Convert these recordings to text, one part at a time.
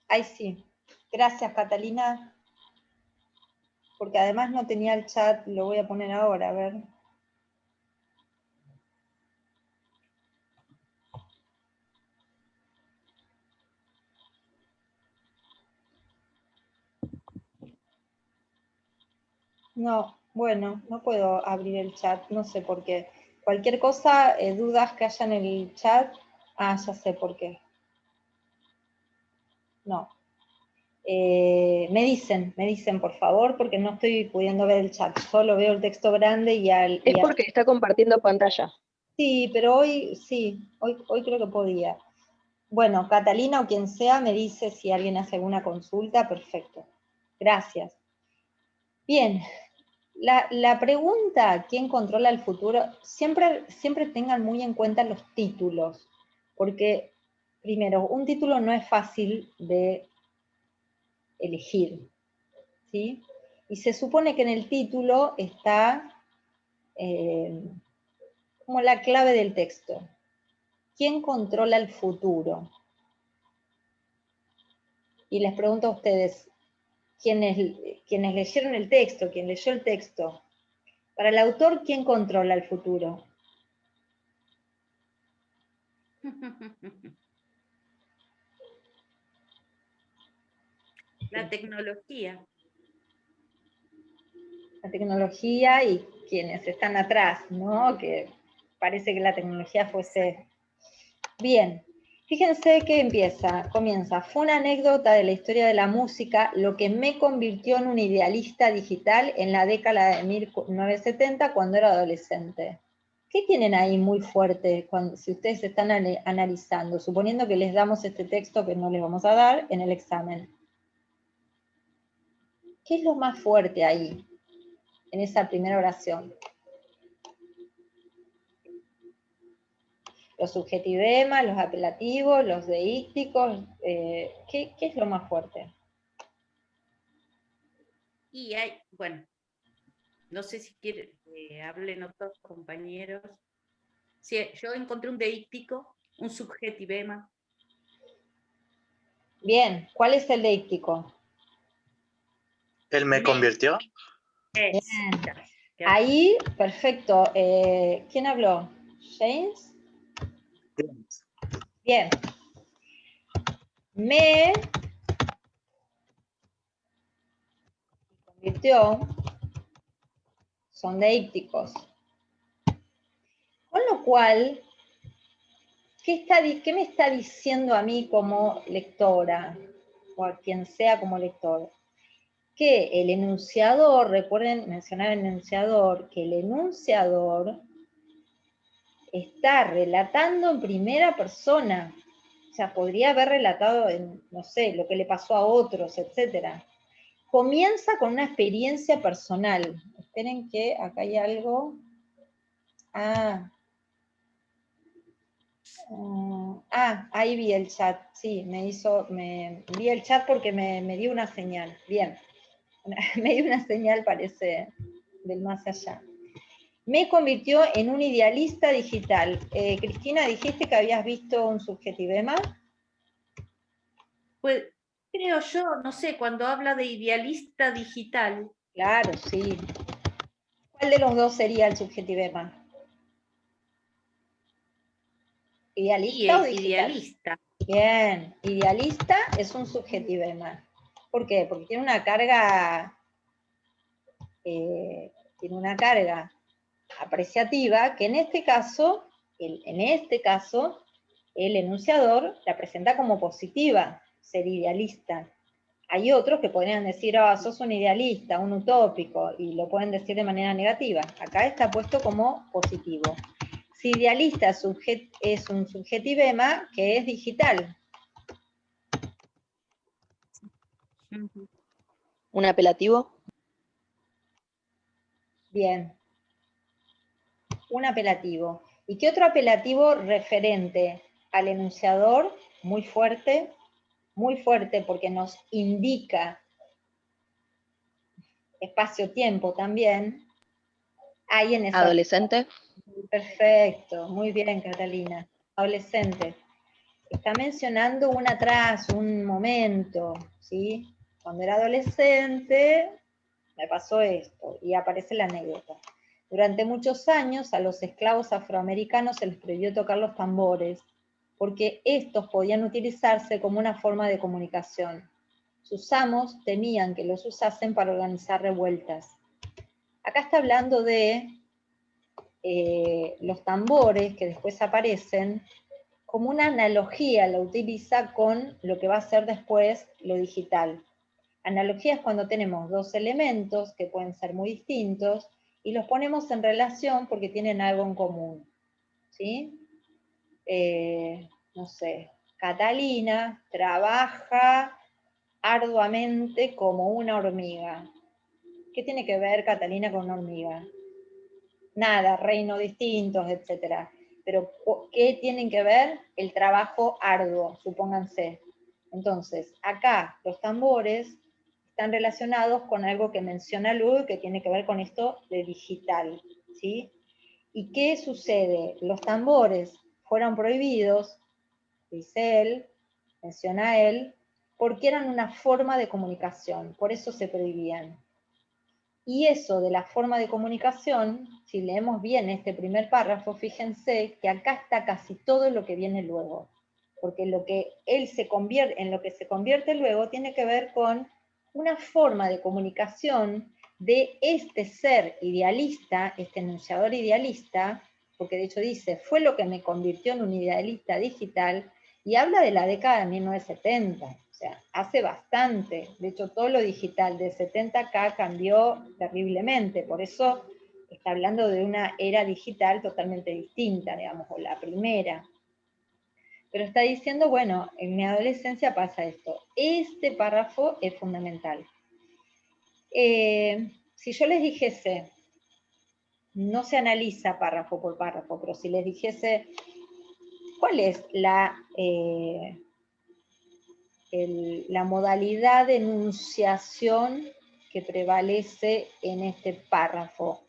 Ahí sí. Gracias, Catalina. Porque además no tenía el chat, lo voy a poner ahora, a ver. No, bueno, no puedo abrir el chat, no sé por qué. Cualquier cosa, dudas que haya en el chat, ya sé por qué. No. Me dicen por favor, porque no estoy pudiendo ver el chat, solo veo el texto grande Es porque está compartiendo pantalla. Sí, pero hoy sí, hoy creo que podía. Bueno, Catalina o quien sea me dice si alguien hace alguna consulta, perfecto. Gracias. Bien, la pregunta, ¿quién controla el futuro? Siempre tengan muy en cuenta los títulos, porque primero, un título no es fácil de elegir, ¿sí? Y se supone que en el título está como la clave del texto. ¿Quién controla el futuro? Y les pregunto a ustedes, quienes leyeron el texto, quien leyó el texto, para el autor, ¿quién controla el futuro? La tecnología. La tecnología y quienes están atrás, ¿no? Que parece que la tecnología fuese... Bien, fíjense que comienza. Fue una anécdota de la historia de la música lo que me convirtió en un idealista digital en la década de 1970 cuando era adolescente. ¿Qué tienen ahí muy fuerte si ustedes están analizando, suponiendo que les damos este texto que no les vamos a dar en el examen? ¿Qué es lo más fuerte ahí, en esa primera oración? Los subjetivemas, los apelativos, los deícticos, ¿qué es lo más fuerte? Y hay, bueno, no sé si quieren, hablen otros compañeros. Sí, yo encontré un deíctico, un subjetivema. Bien, ¿cuál es el deíctico? Él me convirtió. Bien. Ahí, perfecto. ¿Quién habló? ¿James? Bien. Me convirtió, son deícticos. Con lo cual, ¿qué me está diciendo a mí como lectora? O a quien sea como lector. Que el enunciador, recuerden mencionar el enunciador, que el enunciador está relatando en primera persona. O sea, podría haber relatado, no sé, lo que le pasó a otros, etc. Comienza con una experiencia personal. Esperen que acá hay algo. Ahí vi el chat. Sí, vi el chat porque me dio una señal. Bien. Me dio una señal, parece, del más allá. Me convirtió en un idealista digital. Cristina, dijiste que habías visto un subjetivema. Pues creo yo, no sé, cuando habla de idealista digital. Claro, sí. ¿Cuál de los dos sería el subjetivema? ¿Idealista o digital? Idealista. Bien, idealista es un subjetivema. ¿Por qué? Porque tiene una carga apreciativa que en este caso, el enunciador la presenta como positiva, ser idealista. Hay otros que podrían decir, sos un idealista, un utópico, y lo pueden decir de manera negativa. Acá está puesto como positivo. Si idealista es un subjetivema que es digital. ¿Un apelativo? Bien. Un apelativo. ¿Y qué otro apelativo referente al enunciador? Muy fuerte porque nos indica espacio-tiempo también. Hay en esa... ¿Adolescente? Perfecto, muy bien, Catalina. Adolescente. está mencionando un atrás, un momento, ¿sí? Cuando era adolescente me pasó esto, y aparece la anécdota. Durante muchos años a los esclavos afroamericanos se les prohibió tocar los tambores, porque estos podían utilizarse como una forma de comunicación. Sus amos temían que los usasen para organizar revueltas. Acá está hablando de los tambores que después aparecen, como una analogía la utiliza con lo que va a ser después lo digital. Analogía es cuando tenemos dos elementos que pueden ser muy distintos y los ponemos en relación porque tienen algo en común. ¿Sí? No sé, Catalina trabaja arduamente como una hormiga. ¿Qué tiene que ver Catalina con una hormiga? Nada, reinos distintos, etc. Pero, ¿qué tienen que ver? El trabajo arduo, supónganse. Entonces, acá los tambores están relacionados con algo que menciona Luis, que tiene que ver con esto de digital, ¿sí? ¿Y qué sucede? Los tambores fueron prohibidos, dice él, menciona él, porque eran una forma de comunicación, por eso se prohibían. Y eso de la forma de comunicación, si leemos bien este primer párrafo, fíjense que acá está casi todo lo que viene luego, porque lo que él se convierte, en lo que se convierte luego tiene que ver con una forma de comunicación de este ser idealista, este enunciador idealista, porque de hecho dice, fue lo que me convirtió en un idealista digital, y habla de la década de 1970, o sea, hace bastante. De hecho, todo lo digital de 70 acá cambió terriblemente, por eso está hablando de una era digital totalmente distinta, digamos, o la primera. Pero está diciendo, bueno, en mi adolescencia pasa esto. Este párrafo es fundamental. Si yo les dijese, no se analiza párrafo por párrafo, pero si les dijese, ¿cuál es la modalidad de enunciación que prevalece en este párrafo?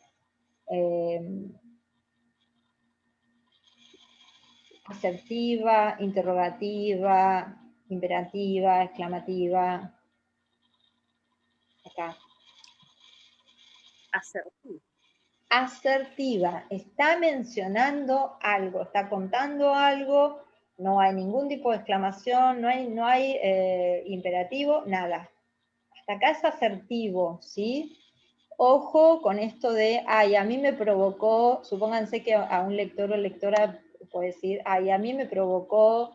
Asertiva, interrogativa, imperativa, exclamativa. Acá. Asertiva. Asertiva, está mencionando algo, está contando algo, no hay ningún tipo de exclamación, no hay imperativo, nada. Hasta acá es asertivo, ¿sí? Ojo con esto de, ay, a mí me provocó, supónganse que a un lector o lectora puede decir, ay, a mí me provocó,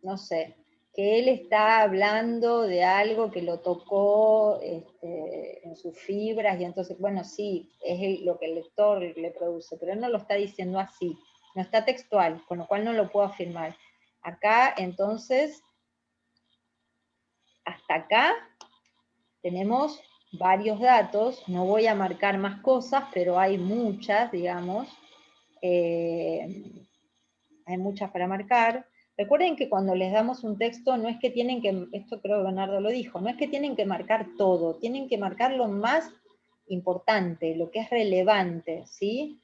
no sé, que él está hablando de algo que lo tocó en sus fibras, y entonces, bueno, sí, es lo que el lector le produce, pero él no lo está diciendo así, no está textual, con lo cual no lo puedo afirmar. Acá, entonces, hasta acá tenemos varios datos, no voy a marcar más cosas, pero hay muchas, digamos, hay muchas para marcar. Recuerden que cuando les damos un texto, no es que tienen que, esto creo que Bernardo lo dijo, no es que tienen que marcar todo, tienen que marcar lo más importante, lo que es relevante, ¿sí?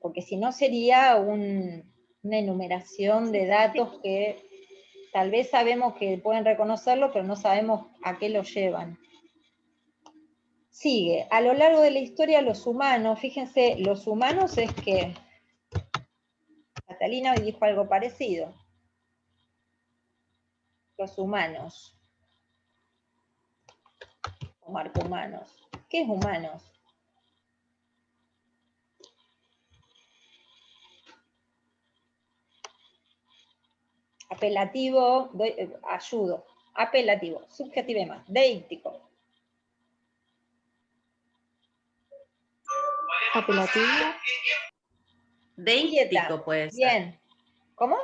Porque si no sería una enumeración de datos que tal vez sabemos que pueden reconocerlo, pero no sabemos a qué lo llevan. Sigue, a lo largo de la historia los humanos, fíjense, los humanos es que Catalina hoy dijo algo parecido. Los humanos. O marco humanos. ¿Qué es humanos? Apelativo, ayudo. Apelativo, subjetivema, deíctico. Apelativo. Deíctico puede ser. Bien. ¿Cómo?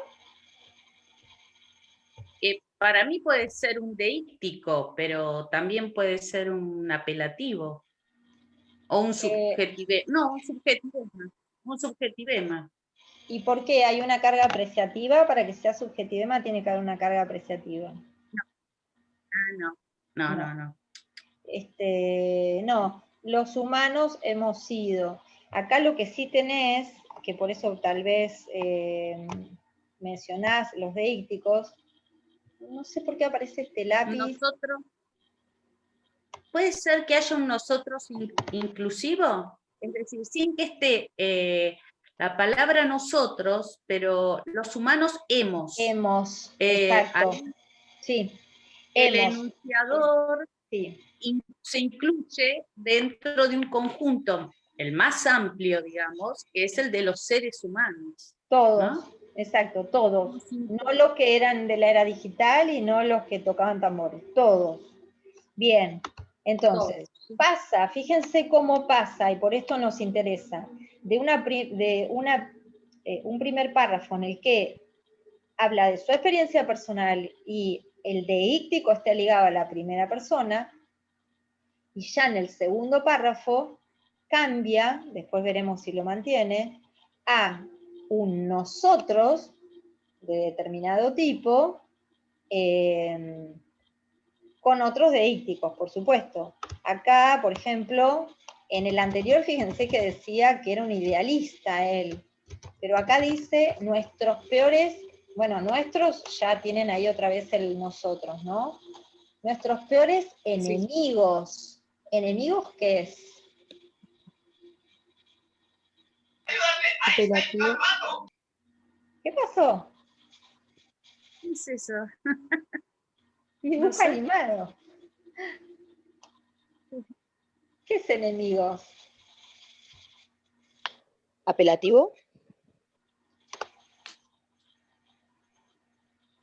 Para mí puede ser un deíctico, pero también puede ser un apelativo. O un subjetivema. No, un subjetivema. Un subjetivema. ¿Y por qué hay una carga apreciativa? Para que sea subjetivema tiene que haber una carga apreciativa. No. No. No, los humanos hemos sido. Acá lo que sí tenés, que por eso tal vez mencionás los deícticos, no sé por qué aparece este lápiz. Nosotros. ¿Puede ser que haya un nosotros inclusivo? Es decir, sin que esté la palabra nosotros, pero los humanos hemos. Exacto. Sí. El enunciador sí. Se incluye dentro de un conjunto, el más amplio, digamos, que es el de los seres humanos. Todos, ¿no? Exacto, todos. No los que eran de la era digital y no los que tocaban tambores, todos. Bien, entonces, pasa, fíjense cómo pasa, y por esto nos interesa, de un primer párrafo en el que habla de su experiencia personal y el deíctico está ligado a la primera persona, y ya en el segundo párrafo cambia, después veremos si lo mantiene, a un nosotros de determinado tipo, con otros deícticos, por supuesto. Acá, por ejemplo, en el anterior, fíjense que decía que era un idealista él, pero acá dice nuestros peores, bueno, nuestros ya tienen ahí otra vez el nosotros, ¿no? Nuestros peores enemigos. Sí. ¿Enemigos qué es? Apelativo. ¿Qué pasó? ¿Qué es eso? Dibujo animado. ¿Qué es enemigos? ¿Apelativo?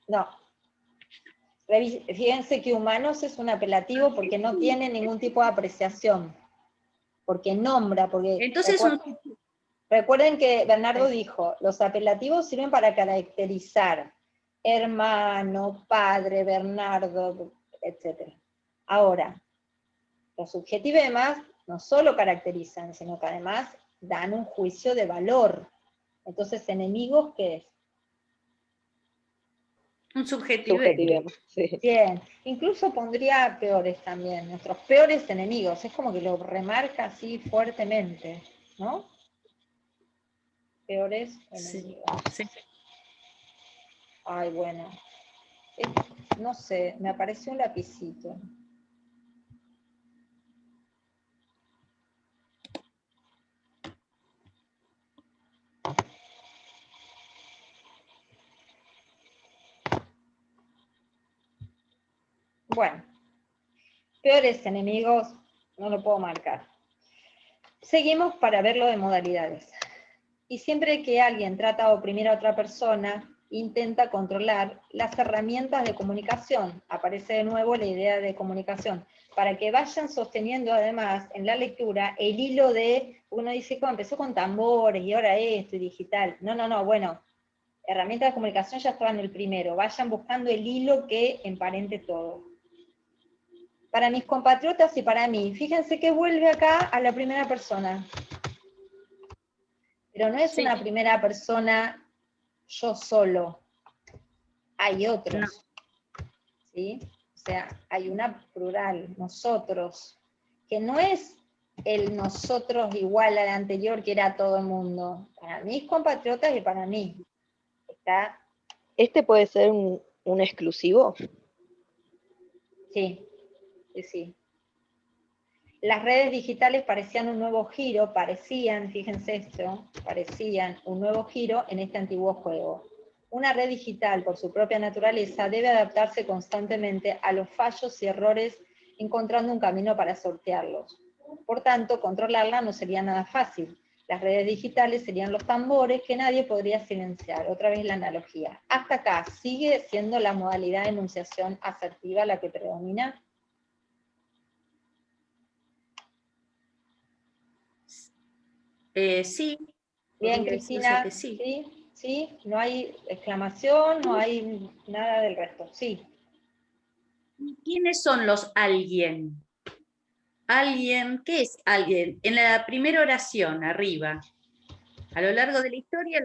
No. Fíjense que humanos es un apelativo porque no tiene ningún tipo de apreciación. Porque nombra, porque... Entonces recuerden que Bernardo dijo, los apelativos sirven para caracterizar hermano, padre, Bernardo, etc. Ahora, los subjetivemas no solo caracterizan, sino que además dan un juicio de valor. Entonces, enemigos, ¿qué es? Un subjetivema. Sí. Bien, incluso pondría peores también, nuestros peores enemigos, es como que lo remarca así fuertemente, ¿no? Peores enemigos. Sí. Ay, bueno. No sé, me apareció un lapicito. Bueno, peores enemigos, no lo puedo marcar. Seguimos para verlo de modalidades. Y siempre que alguien trata de oprimir a otra persona, intenta controlar las herramientas de comunicación. Aparece de nuevo la idea de comunicación. Para que vayan sosteniendo además en la lectura el hilo de, uno dice, ¿cómo empezó con tambores y ahora esto y digital? No, bueno, herramientas de comunicación ya estaban en el primero. Vayan buscando el hilo que emparente todo. Para mis compatriotas y para mí, fíjense que vuelve acá a la primera persona. Pero no es una primera persona yo solo. Hay otros. No. ¿Sí? O sea, hay una plural, nosotros, que no es el nosotros igual al anterior que era todo el mundo. Para mis compatriotas y para mí. Está... ¿Este puede ser un exclusivo? Sí. Las redes digitales parecían un nuevo giro, fíjense esto, parecían un nuevo giro en este antiguo juego. Una red digital, por su propia naturaleza, debe adaptarse constantemente a los fallos y errores, encontrando un camino para sortearlos. Por tanto, controlarla no sería nada fácil. Las redes digitales serían los tambores que nadie podría silenciar. Otra vez la analogía. Hasta acá, ¿sigue siendo la modalidad de enunciación asertiva la que predomina? Sí. Bien, Cristina, sí, no hay exclamación, no hay nada del resto, sí. ¿Quiénes son los alguien? Alguien, ¿qué es alguien? En la primera oración, arriba. A lo largo de la historia,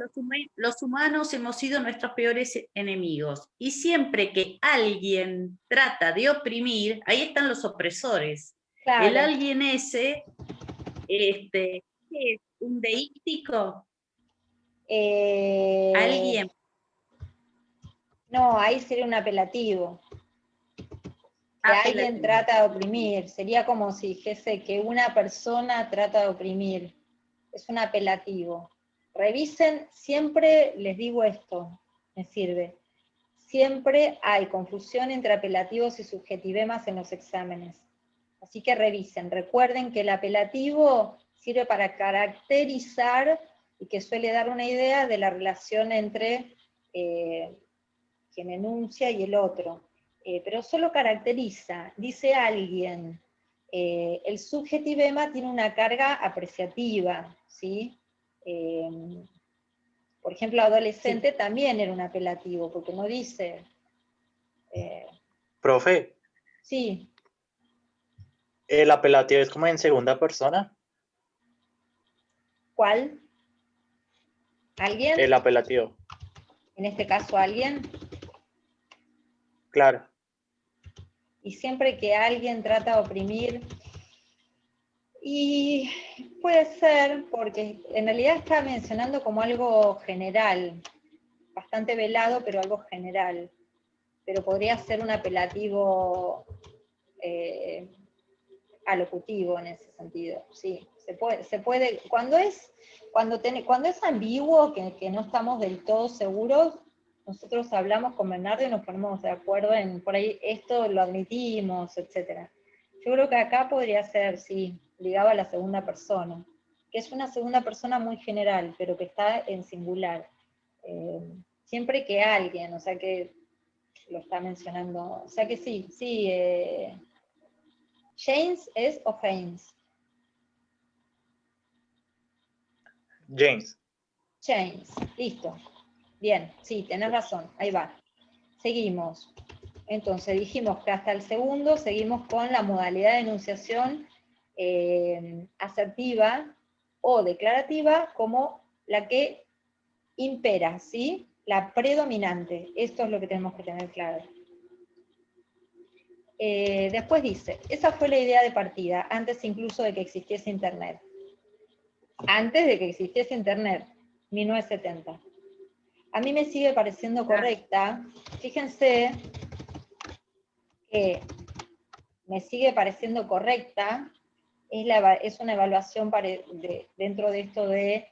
los humanos hemos sido nuestros peores enemigos. Y siempre que alguien trata de oprimir, ahí están los opresores. Claro. El alguien ese, ¿qué es? ¿Un deíctico? Alguien. No, ahí sería un apelativo. Que alguien Apelativo. trata de oprimir. Sería como si dijese que una persona trata de oprimir. Es un apelativo. Revisen, siempre les digo esto, me sirve. Siempre hay confusión entre apelativos y subjetivemas en los exámenes. Así que revisen. Recuerden que el apelativo sirve para caracterizar y que suele dar una idea de la relación entre quien enuncia y el otro. Pero solo caracteriza, dice alguien. El subjetivema tiene una carga apreciativa, ¿sí? Por ejemplo, adolescente también era un apelativo, porque no dice... Profe, sí, el apelativo es como en segunda persona. ¿cuál? ¿Alguien? El apelativo, En este caso, alguien. claro. Y siempre que alguien trata de oprimir, y puede ser, porque en realidad está mencionando como algo general, bastante velado, pero algo general. Pero podría ser un apelativo alocutivo en ese sentido, sí. Se puede cuando es ambiguo, que no estamos del todo seguros, nosotros hablamos con Bernardo y nos ponemos de acuerdo en, por ahí, esto lo admitimos, etc. Yo creo que acá podría ser, sí, ligado a la segunda persona, que es una segunda persona muy general, pero que está en singular. Siempre que alguien, o sea que lo está mencionando, o sea que sí, James es o James. James. James, listo. Bien, sí, tenés razón, ahí va. Seguimos. Entonces dijimos que hasta el segundo seguimos con la modalidad de enunciación asertiva o declarativa como la que impera, ¿sí? La predominante. Esto es lo que tenemos que tener claro. Después dice, esa fue la idea de partida, antes incluso de que existiese Internet. Antes de que existiese Internet, 1970. A mí me sigue pareciendo correcta. Fíjense que me sigue pareciendo correcta, es una evaluación dentro de esto de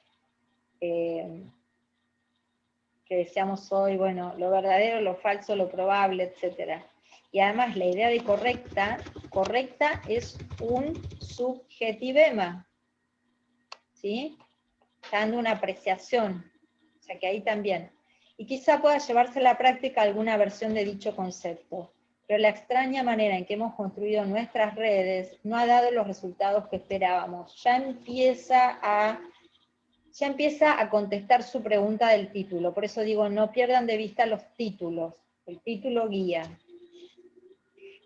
que decíamos hoy, bueno, lo verdadero, lo falso, lo probable, etc. Y además la idea de correcta es un subjetivema, ¿sí? Está dando una apreciación, o sea que ahí también. Y quizá pueda llevarse a la práctica alguna versión de dicho concepto, pero la extraña manera en que hemos construido nuestras redes no ha dado los resultados que esperábamos. Ya empieza a contestar su pregunta del título, por eso digo, no pierdan de vista los títulos, el título guía.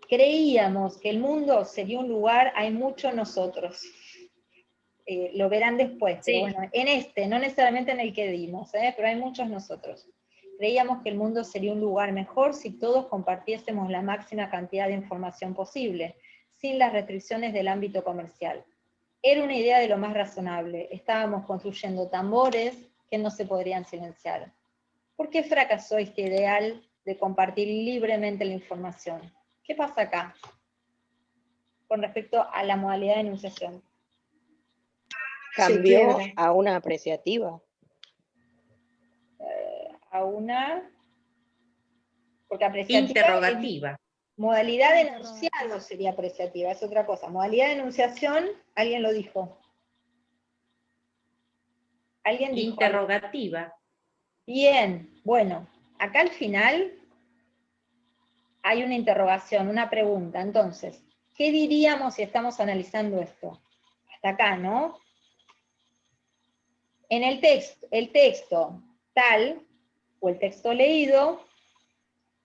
Creíamos que el mundo sería un lugar, hay muchos nosotros. Lo verán después, pero Sí. bueno, en este, no necesariamente en el que dimos, pero hay muchos nosotros. Creíamos que el mundo sería un lugar mejor si todos compartiésemos la máxima cantidad de información posible, sin las restricciones del ámbito comercial. Era una idea de lo más razonable, estábamos construyendo tambores que no se podrían silenciar. ¿Por qué fracasó este ideal de compartir libremente la información? ¿Qué pasa acá? Con respecto a la modalidad de enunciación. Cambió pierde. a una apreciativa. A una, porque apreciativa Interrogativa. modalidad de enunciado sería apreciativa, es otra cosa. Modalidad de enunciación, alguien lo dijo. Alguien dijo. Interrogativa. Bien, bueno, acá al final hay una interrogación, una pregunta. Entonces, ¿qué diríamos si estamos analizando esto? Hasta acá, ¿no? En el texto tal, o el texto leído,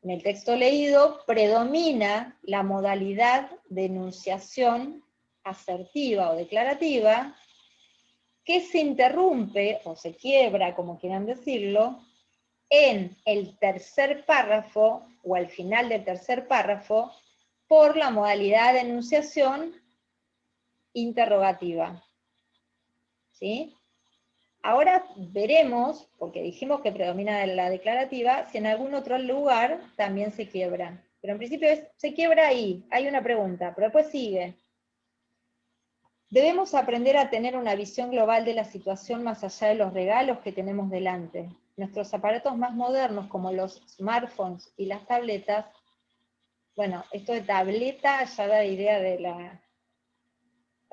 en el texto leído predomina la modalidad de enunciación asertiva o declarativa que se interrumpe o se quiebra, como quieran decirlo, en el tercer párrafo o al final del tercer párrafo por la modalidad de enunciación interrogativa. ¿Sí? Ahora veremos, porque dijimos que predomina la declarativa, si en algún otro lugar también se quiebra. Pero en principio se quiebra ahí, hay una pregunta, pero después sigue. Debemos aprender a tener una visión global de la situación más allá de los regalos que tenemos delante. Nuestros aparatos más modernos, como los smartphones y las tabletas, bueno, esto de tableta ya da idea de la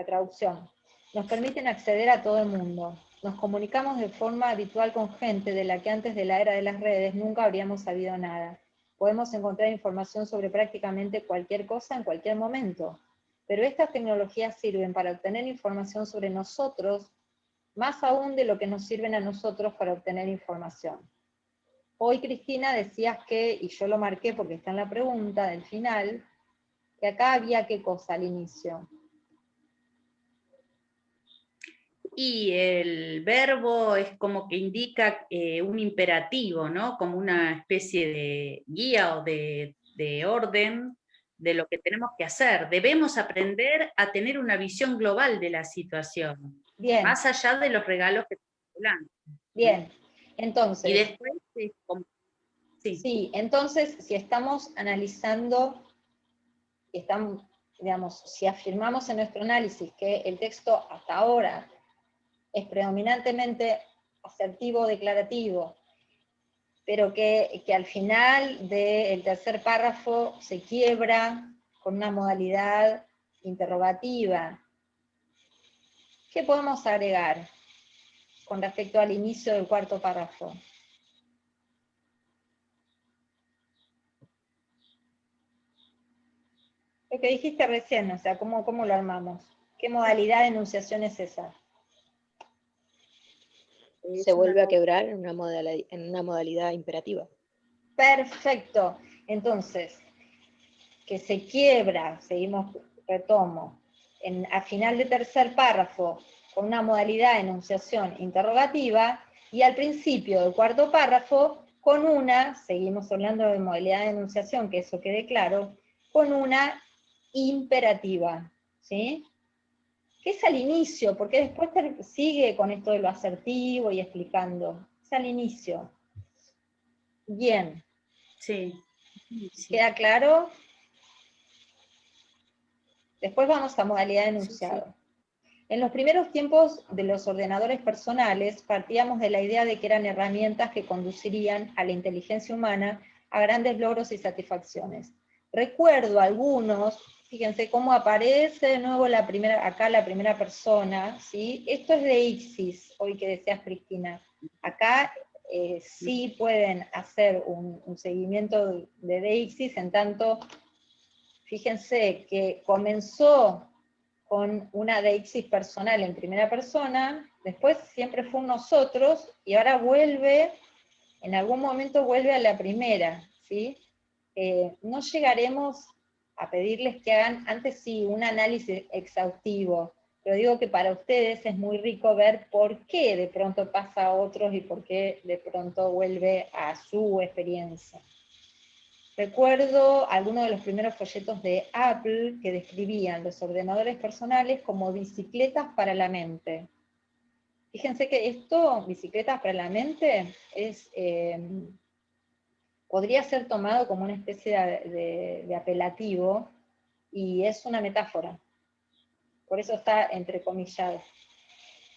traducción, nos permiten acceder a todo el mundo. Nos comunicamos de forma habitual con gente de la que antes de la era de las redes nunca habríamos sabido nada. Podemos encontrar información sobre prácticamente cualquier cosa en cualquier momento. Pero estas tecnologías sirven para obtener información sobre nosotros, más aún de lo que nos sirven a nosotros para obtener información. Hoy, Cristina, decías que, y yo lo marqué porque está en la pregunta del final, que acá había qué cosa al inicio. Y el verbo es como que indica un imperativo, ¿no? Como una especie de guía o de orden de lo que tenemos que hacer. Debemos aprender a tener una visión global de la situación, Bien. más allá de los regalos que tenemos delante. Bien, entonces... Y después es como... Sí, entonces, si estamos analizando, estamos, digamos, si afirmamos en nuestro análisis que el texto hasta ahora es predominantemente asertivo declarativo, pero que al final del tercer párrafo se quiebra con una modalidad interrogativa, ¿qué podemos agregar con respecto al inicio del cuarto párrafo? Lo que dijiste recién, o sea, ¿cómo lo armamos? ¿Qué modalidad de enunciación es esa? Se vuelve a quebrar en una modalidad imperativa. Perfecto. Entonces, que se quiebra, retomo, a final de tercer párrafo, con una modalidad de enunciación interrogativa, y al principio del cuarto párrafo, con una, seguimos hablando de modalidad de enunciación, que eso quede claro, con una imperativa, ¿sí? Que es al inicio, porque después sigue con esto de lo asertivo y explicando. Es al inicio. Bien. Sí. ¿Queda claro? Después vamos a modalidad de enunciado. Sí. En los primeros tiempos de los ordenadores personales, partíamos de la idea de que eran herramientas que conducirían a la inteligencia humana a grandes logros y satisfacciones. Recuerdo algunos, fíjense cómo aparece de nuevo acá la primera persona, ¿sí? Esto es de Ixis, hoy que decías, Cristina. Acá sí pueden hacer un seguimiento de Deixis, en tanto, fíjense que comenzó con una deixis personal en primera persona, después siempre fue un nosotros, y ahora vuelve, en algún momento vuelve a la primera, ¿sí? No llegaremos a pedirles que hagan, antes sí, un análisis exhaustivo, pero digo que para ustedes es muy rico ver por qué de pronto pasa a otros y por qué de pronto vuelve a su experiencia. Recuerdo algunos de los primeros folletos de Apple que describían los ordenadores personales como bicicletas para la mente. Fíjense que esto, bicicletas para la mente, podría ser tomado como una especie de apelativo, y es una metáfora. Por eso está entrecomillado.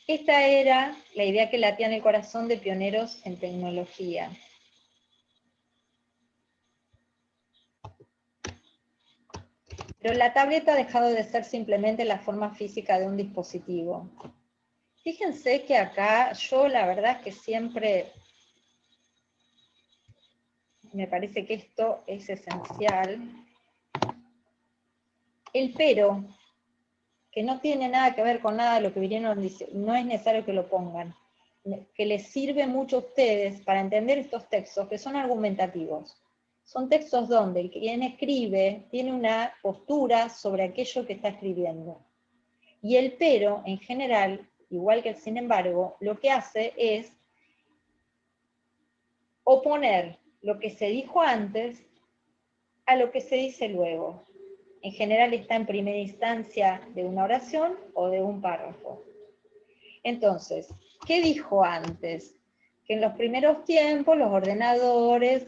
Esta era la idea que latía en el corazón de pioneros en tecnología. Pero la tableta ha dejado de ser simplemente la forma física de un dispositivo. Fíjense que acá yo la verdad es que siempre me parece que esto es esencial. El pero, que no tiene nada que ver con nada de lo que vinieron diciendo, no es necesario que lo pongan, que les sirve mucho a ustedes para entender estos textos que son argumentativos. Son textos donde quien escribe tiene una postura sobre aquello que está escribiendo. Y el pero, en general, igual que el sin embargo, lo que hace es oponer lo que se dijo antes a lo que se dice luego. En general está en primera instancia de una oración o de un párrafo. Entonces, ¿qué dijo antes? Que en los primeros tiempos los ordenadores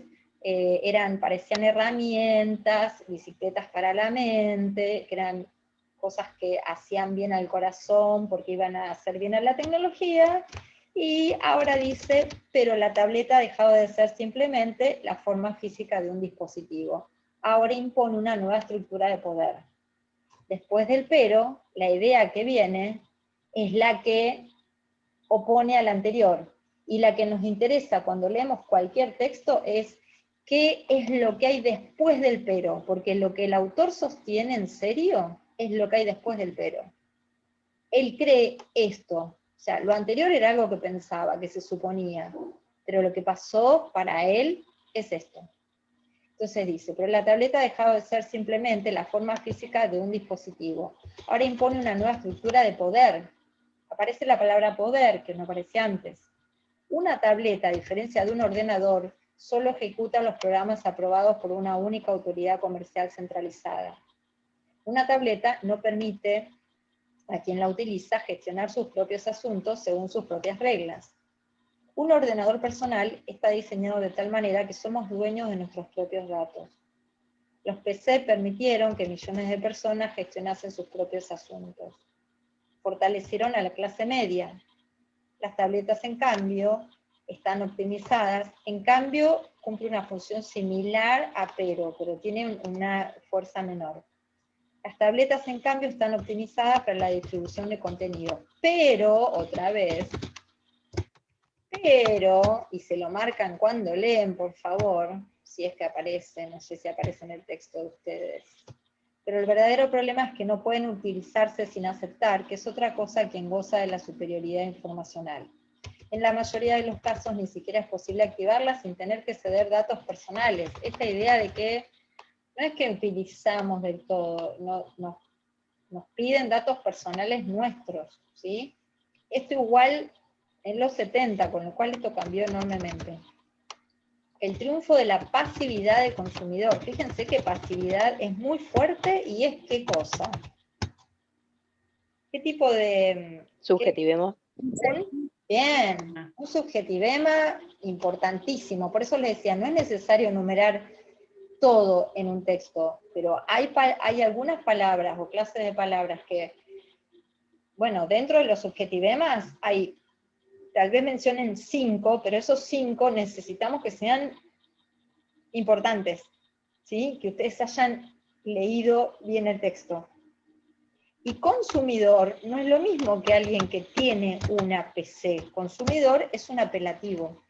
parecían herramientas, bicicletas para la mente, que eran cosas que hacían bien al corazón porque iban a hacer bien a la tecnología, y ahora dice, pero la tableta ha dejado de ser simplemente la forma física de un dispositivo. Ahora impone una nueva estructura de poder. Después del pero, la idea que viene es la que opone a la anterior, y la que nos interesa cuando leemos cualquier texto es qué es lo que hay después del pero, porque lo que el autor sostiene en serio es lo que hay después del pero. Él cree esto, o sea, lo anterior era algo que pensaba, que se suponía, pero lo que pasó para él es esto. Entonces dice, pero la tableta ha dejado de ser simplemente la forma física de un dispositivo. Ahora impone una nueva estructura de poder. Aparece la palabra poder, que no aparecía antes. Una tableta, a diferencia de un ordenador, solo ejecuta los programas aprobados por una única autoridad comercial centralizada. Una tableta no permite a quien la utiliza gestionar sus propios asuntos según sus propias reglas. Un ordenador personal está diseñado de tal manera que somos dueños de nuestros propios datos. Los PC permitieron que millones de personas gestionasen sus propios asuntos. Fortalecieron a la clase media. Las tabletas, en cambio, están optimizadas. En cambio, cumple una función similar a pero tiene una fuerza menor. Las tabletas, en cambio, están optimizadas para la distribución de contenido. Pero, otra vez, y se lo marcan cuando leen, por favor, si es que aparece, no sé si aparece en el texto de ustedes. Pero el verdadero problema es que no pueden utilizarse sin aceptar, que es otra cosa quien goza de la superioridad informacional. En la mayoría de los casos ni siquiera es posible activarla sin tener que ceder datos personales. Esta idea de que no es que utilizamos del todo, nos piden datos personales nuestros, ¿sí? Esto igual en los 70, con lo cual esto cambió enormemente. El triunfo de la pasividad del consumidor. Fíjense que pasividad es muy fuerte y es ¿qué cosa? ¿Qué tipo de...? Subjetivemos. Bien, un subjetivema importantísimo. Por eso les decía, no es necesario enumerar todo en un texto, pero hay algunas palabras o clases de palabras que, bueno, dentro de los subjetivemas hay, tal vez mencionen 5, pero esos 5 necesitamos que sean importantes, ¿sí? Que ustedes hayan leído bien el texto. Y consumidor no es lo mismo que alguien que tiene una PC. Consumidor es un apelativo.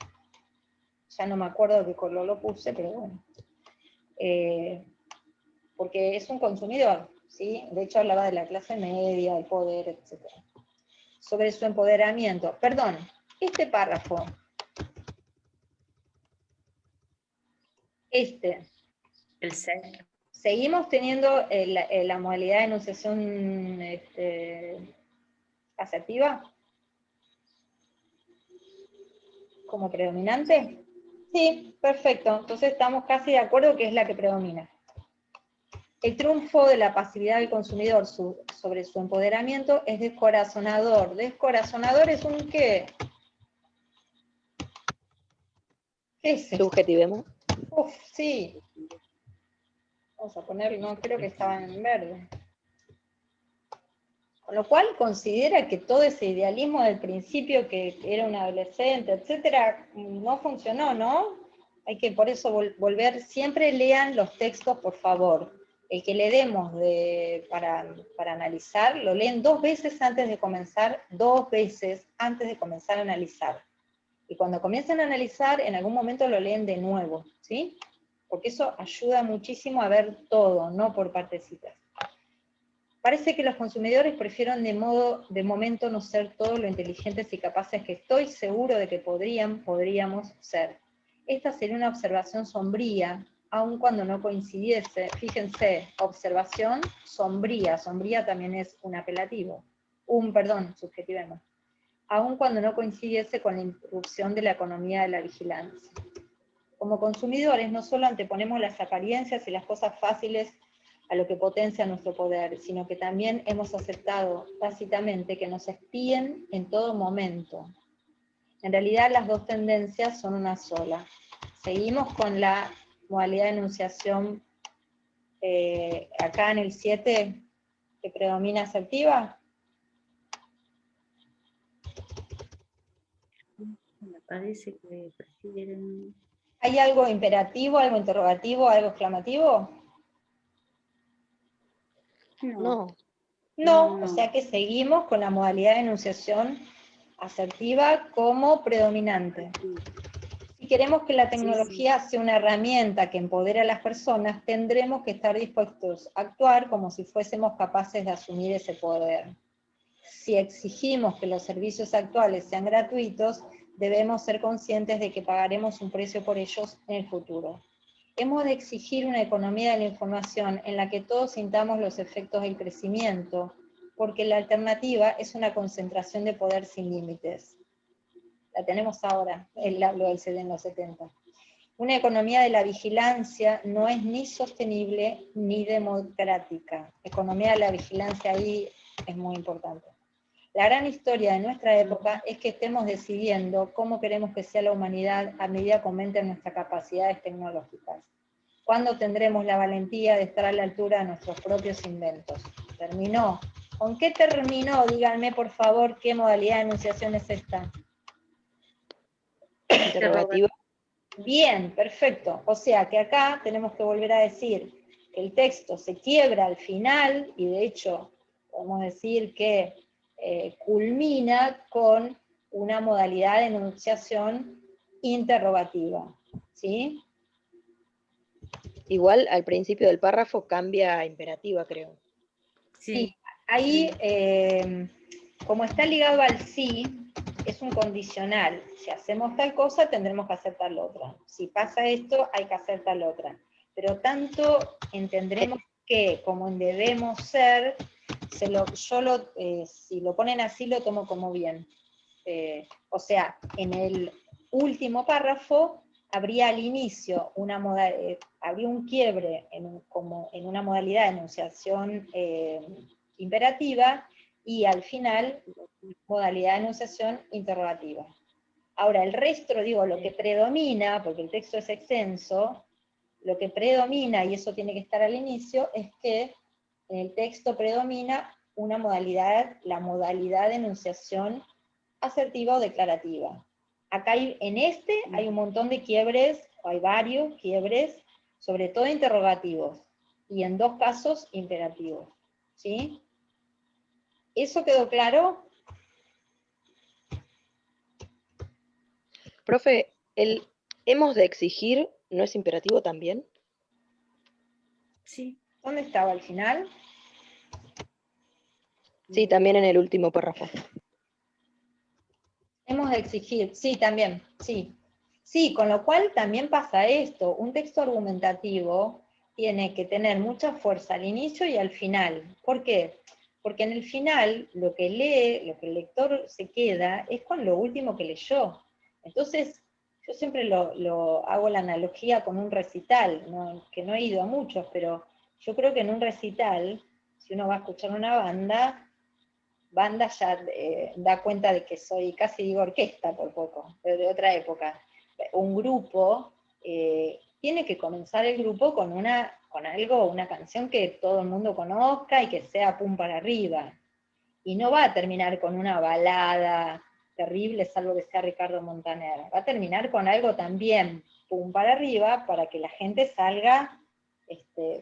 Ya no me acuerdo de qué color lo puse, pero bueno. Porque es un consumidor, ¿sí? De hecho hablaba de la clase media, el poder, etc. Sobre su empoderamiento. Perdón, este párrafo. El ser. Seguimos teniendo la modalidad de enunciación asertiva como predominante. Sí, perfecto. Entonces estamos casi de acuerdo que es la que predomina. El triunfo de la pasividad del consumidor sobre su empoderamiento es descorazonador. ¿Descorazonador es un qué? ¿Qué es esto? Subjetivemos. Uf, sí. Vamos a poner, no creo que estaban en verde. Con lo cual considera que todo ese idealismo del principio, que era un adolescente, etcétera, no funcionó, ¿no? Hay que por eso volver, siempre lean los textos, por favor. El que le demos para analizar, lo leen 2 veces antes de comenzar, 2 veces antes de comenzar a analizar. Y cuando comiencen a analizar, en algún momento lo leen de nuevo, ¿sí? Porque eso ayuda muchísimo a ver todo, no por partecitas. Parece que los consumidores prefieren de momento no ser todo lo inteligentes y capaces que estoy seguro de que podríamos ser. Esta sería una observación sombría, aun cuando no coincidiese. Fíjense, observación sombría. Sombría también es un apelativo. Subjetivemos. Aun cuando no coincidiese con la interrupción de la economía de la vigilancia. Como consumidores no solo anteponemos las apariencias y las cosas fáciles a lo que potencia nuestro poder, sino que también hemos aceptado tácitamente que nos espíen en todo momento. En realidad las dos tendencias son una sola. Seguimos con la modalidad de enunciación acá en el 7 que predomina asertiva. Me parece que prefieren... ¿Hay algo imperativo, algo interrogativo, algo exclamativo? No. No, o sea que seguimos con la modalidad de enunciación asertiva como predominante. Si queremos que la tecnología sea una herramienta que empodere a las personas, tendremos que estar dispuestos a actuar como si fuésemos capaces de asumir ese poder. Si exigimos que los servicios actuales sean gratuitos, debemos ser conscientes de que pagaremos un precio por ellos en el futuro. Hemos de exigir una economía de la información en la que todos sintamos los efectos del crecimiento, porque la alternativa es una concentración de poder sin límites. La tenemos ahora, él habló del CD en los 70. Una economía de la vigilancia no es ni sostenible ni democrática. Economía de la vigilancia ahí es muy importante. La gran historia de nuestra época es que estemos decidiendo cómo queremos que sea la humanidad a medida que aumenten nuestras capacidades tecnológicas. ¿Cuándo tendremos la valentía de estar a la altura de nuestros propios inventos? ¿Terminó? ¿Con qué terminó? Díganme, por favor, ¿qué modalidad de enunciación es esta? Interrogativa. Bien, perfecto. O sea que acá tenemos que volver a decir que el texto se quiebra al final, y de hecho podemos decir que culmina con una modalidad de enunciación interrogativa. ¿Sí? Igual al principio del párrafo cambia a imperativa, creo. Sí, ahí, como está ligado al sí, es un condicional. Si hacemos tal cosa, tendremos que hacer tal otra. Si pasa esto, hay que hacer tal otra. Pero tanto entendremos que, como en debemos ser, si lo ponen así, lo tomo como bien. O sea, en el último párrafo, habría al inicio habría un quiebre como en una modalidad de enunciación imperativa, y al final, modalidad de enunciación interrogativa. Ahora, el resto, digo, lo que predomina, porque el texto es extenso, lo que predomina, y eso tiene que estar al inicio, es que en el texto predomina una modalidad, la modalidad de enunciación asertiva o declarativa. Acá hay un montón de quiebres, o hay varios quiebres, sobre todo interrogativos, y en 2 casos imperativos. ¿Sí? ¿Eso quedó claro? Profe, ¿el hemos de exigir no es imperativo también? Sí. ¿Dónde estaba al final? Sí, también en el último párrafo. Hemos de exigir, sí, también, sí. Sí, con lo cual también pasa esto, un texto argumentativo tiene que tener mucha fuerza al inicio y al final. ¿Por qué? Porque en el final lo que lee, lo que el lector se queda, es con lo último que leyó. Entonces, yo siempre hago la analogía con un recital, que no he ido a muchos, pero yo creo que en un recital, si uno va a escuchar una banda ya da cuenta de que soy, casi digo orquesta por poco, pero de otra época. Un grupo, tiene que comenzar el grupo con una canción que todo el mundo conozca y que sea pum para arriba. Y no va a terminar con una balada terrible, salvo que sea Ricardo Montaner. Va a terminar con algo también pum para arriba, para que la gente salga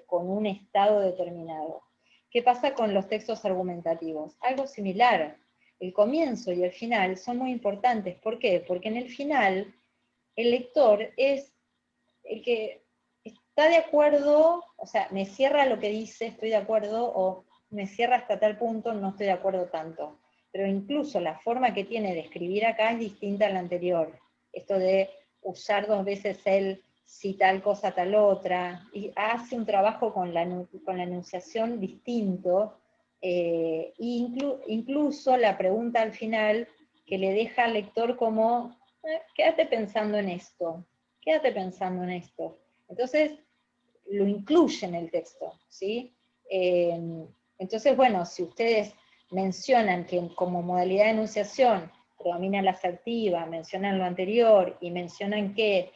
con un estado determinado. ¿Qué pasa con los textos argumentativos? Algo similar. El comienzo y el final son muy importantes. ¿Por qué? Porque en el final el lector es el que está de acuerdo, o sea, me cierra lo que dice, estoy de acuerdo, o me cierra hasta tal punto, no estoy de acuerdo tanto. Pero incluso la forma que tiene de escribir acá es distinta a la anterior. Esto de usar 2 veces el si tal cosa, tal otra, y hace un trabajo con la enunciación distinto, incluso la pregunta al final que le deja al lector como, quédate pensando en esto, quédate pensando en esto. Entonces, lo incluye en el texto, ¿sí? Entonces, bueno, si ustedes mencionan que como modalidad de enunciación predomina la asertiva, mencionan lo anterior y mencionan que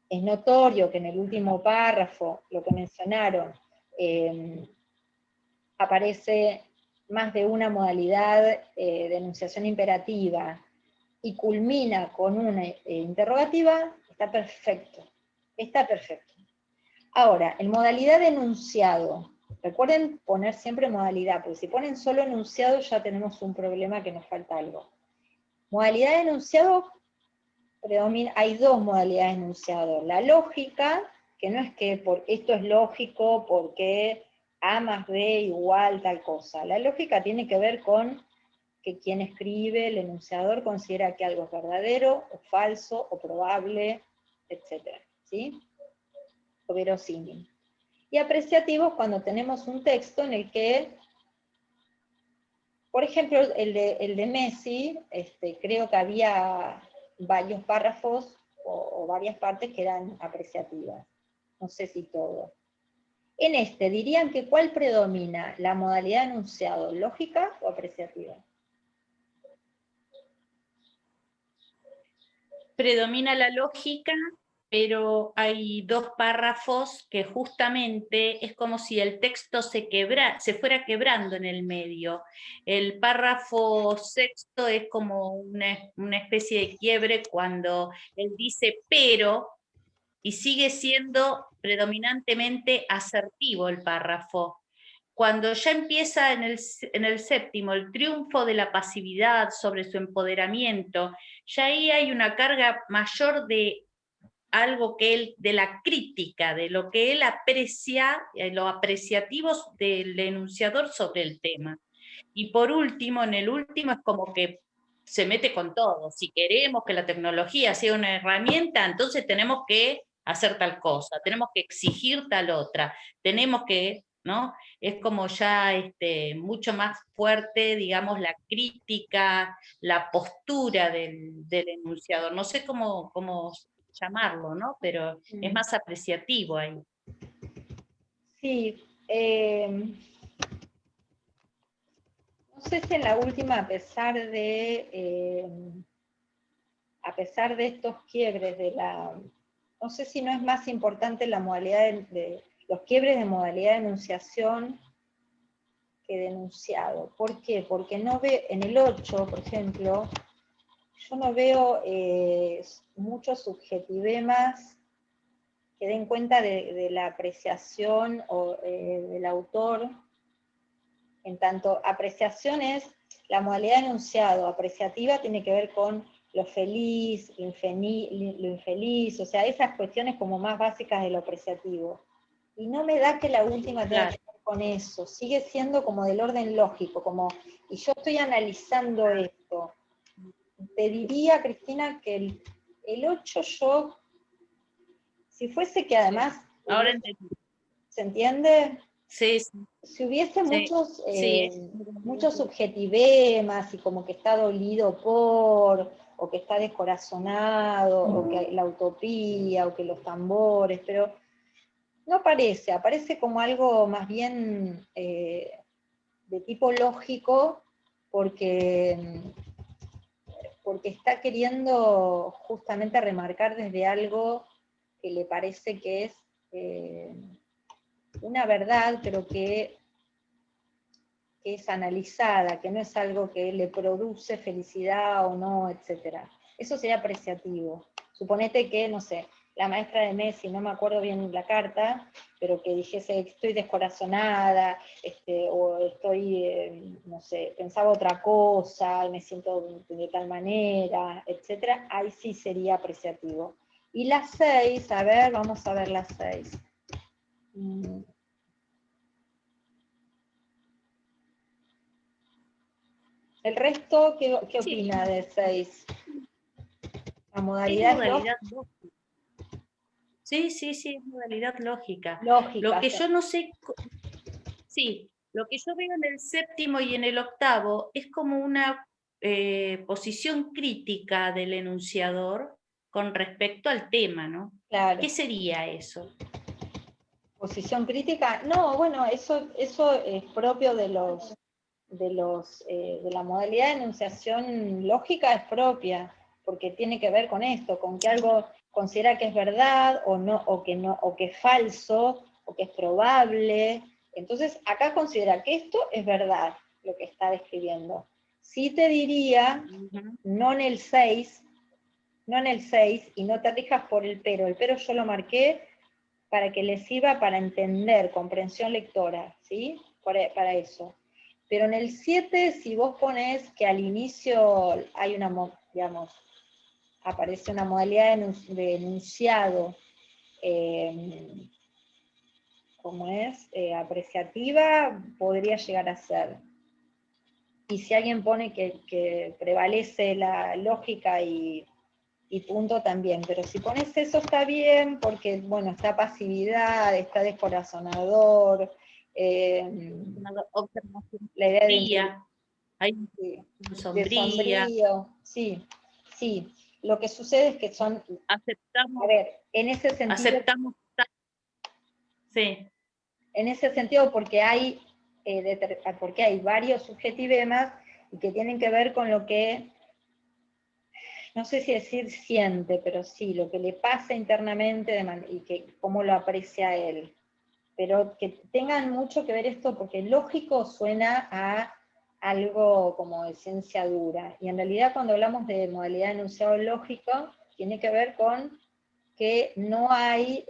es notorio que en el último párrafo, lo que mencionaron, aparece más de una modalidad de enunciación imperativa y culmina con una interrogativa, está perfecto, está perfecto. Ahora, en modalidad de enunciado, recuerden poner siempre modalidad, porque si ponen solo enunciado ya tenemos un problema que nos falta algo. Modalidad de enunciado, hay dos modalidades de enunciado. La lógica, que no es que esto es lógico porque A más B igual tal cosa. La lógica tiene que ver con que quien escribe, el enunciador, considera que algo es verdadero, o falso, o probable, etc. ¿Sí? O verosímil. Y apreciativos cuando tenemos un texto en el que, por ejemplo, el de Messi, creo que había varios párrafos o varias partes que eran apreciativas. No sé si todo. En dirían que ¿cuál predomina? ¿La modalidad de enunciado, lógica o apreciativa? Predomina la lógica, pero hay dos párrafos que justamente es como si el texto se fuera quebrando en el medio. El párrafo sexto es como una especie de quiebre cuando él dice pero, y sigue siendo predominantemente asertivo el párrafo. Cuando ya empieza en el séptimo el triunfo de la pasividad sobre su empoderamiento, ya ahí hay una carga mayor de algo que él, de la crítica, de lo que él aprecia, los apreciativos del enunciador sobre el tema. Y por último, en el último es como que se mete con todo. Si queremos que la tecnología sea una herramienta, entonces tenemos que hacer tal cosa, tenemos que exigir tal otra, tenemos que, ¿no? Es como ya mucho más fuerte, digamos, la crítica, la postura del enunciador. No sé cómo llamarlo, ¿no? Pero es más apreciativo ahí. Sí. No sé si en la última, a pesar de estos quiebres no sé si no es más importante la modalidad los quiebres de modalidad de enunciación que de enunciado. ¿Por qué? Porque no en el 8, por ejemplo, yo no veo muchos subjetivemas que den cuenta de la apreciación del autor. En tanto, apreciación es la modalidad de enunciado, apreciativa tiene que ver con lo feliz, lo infeliz, o sea, esas cuestiones como más básicas de lo apreciativo. Y no me da que la última tenga que ver con eso, sigue siendo como del orden lógico, y yo estoy analizando esto. Te diría, Cristina, que el 8 si fuese que además... Ahora entendí. ¿Se entiende? Sí, sí. Si hubiese sí, muchos subjetivemas y como que está dolido o que está descorazonado, o que la utopía, o que los tambores, pero no aparece como algo más bien de tipo lógico, porque está queriendo justamente remarcar desde algo que le parece que es una verdad, pero que es analizada, que no es algo que le produce felicidad o no, etc. Eso sería apreciativo. Suponete que, no sé, la maestra de Messi, no me acuerdo bien la carta, pero que dijese estoy descorazonada, o estoy, no sé, pensaba otra cosa, me siento de tal manera, etc. Ahí sí sería apreciativo. Y las 6, a ver, vamos a ver las 6. ¿El resto qué opina de 6? La modalidad es modalidad lógica. Sí, es modalidad lógica. Lo que yo no sé, sí, lo que yo veo en el séptimo y en el octavo es como una posición crítica del enunciador con respecto al tema, ¿no? Claro. ¿Qué sería eso? ¿Posición crítica? No, bueno, eso es propio de los de la modalidad de enunciación lógica es propia, porque tiene que ver con esto, con que algo considera que es verdad o no, o que es falso, o que es probable. Entonces, acá considera que esto es verdad, lo que está describiendo. Sí te diría, no en el 6, y no te rijas por el pero yo lo marqué para que les sirva para entender, comprensión lectora, ¿sí? Para eso. Pero en el 7, si vos pones que al inicio hay una, digamos, aparece una modalidad de enunciado, como es, apreciativa, podría llegar a ser. Y si alguien pone que prevalece la lógica y punto también, pero si pones eso está bien, porque, bueno, está pasividad, está descorazonador, Una observación la idea de fría, hay de sombría, sombrío, sí, sí. Lo que sucede es que son, a aceptamos, ver, en ese sentido, sí, porque hay varios subjetivemas y que tienen que ver con lo que, no sé si decir siente, pero sí, lo que le pasa internamente y que cómo lo aprecia él. Pero que tengan mucho que ver esto, porque lógico suena a algo como de ciencia dura, y en realidad cuando hablamos de modalidad de enunciado lógico, tiene que ver con que no hay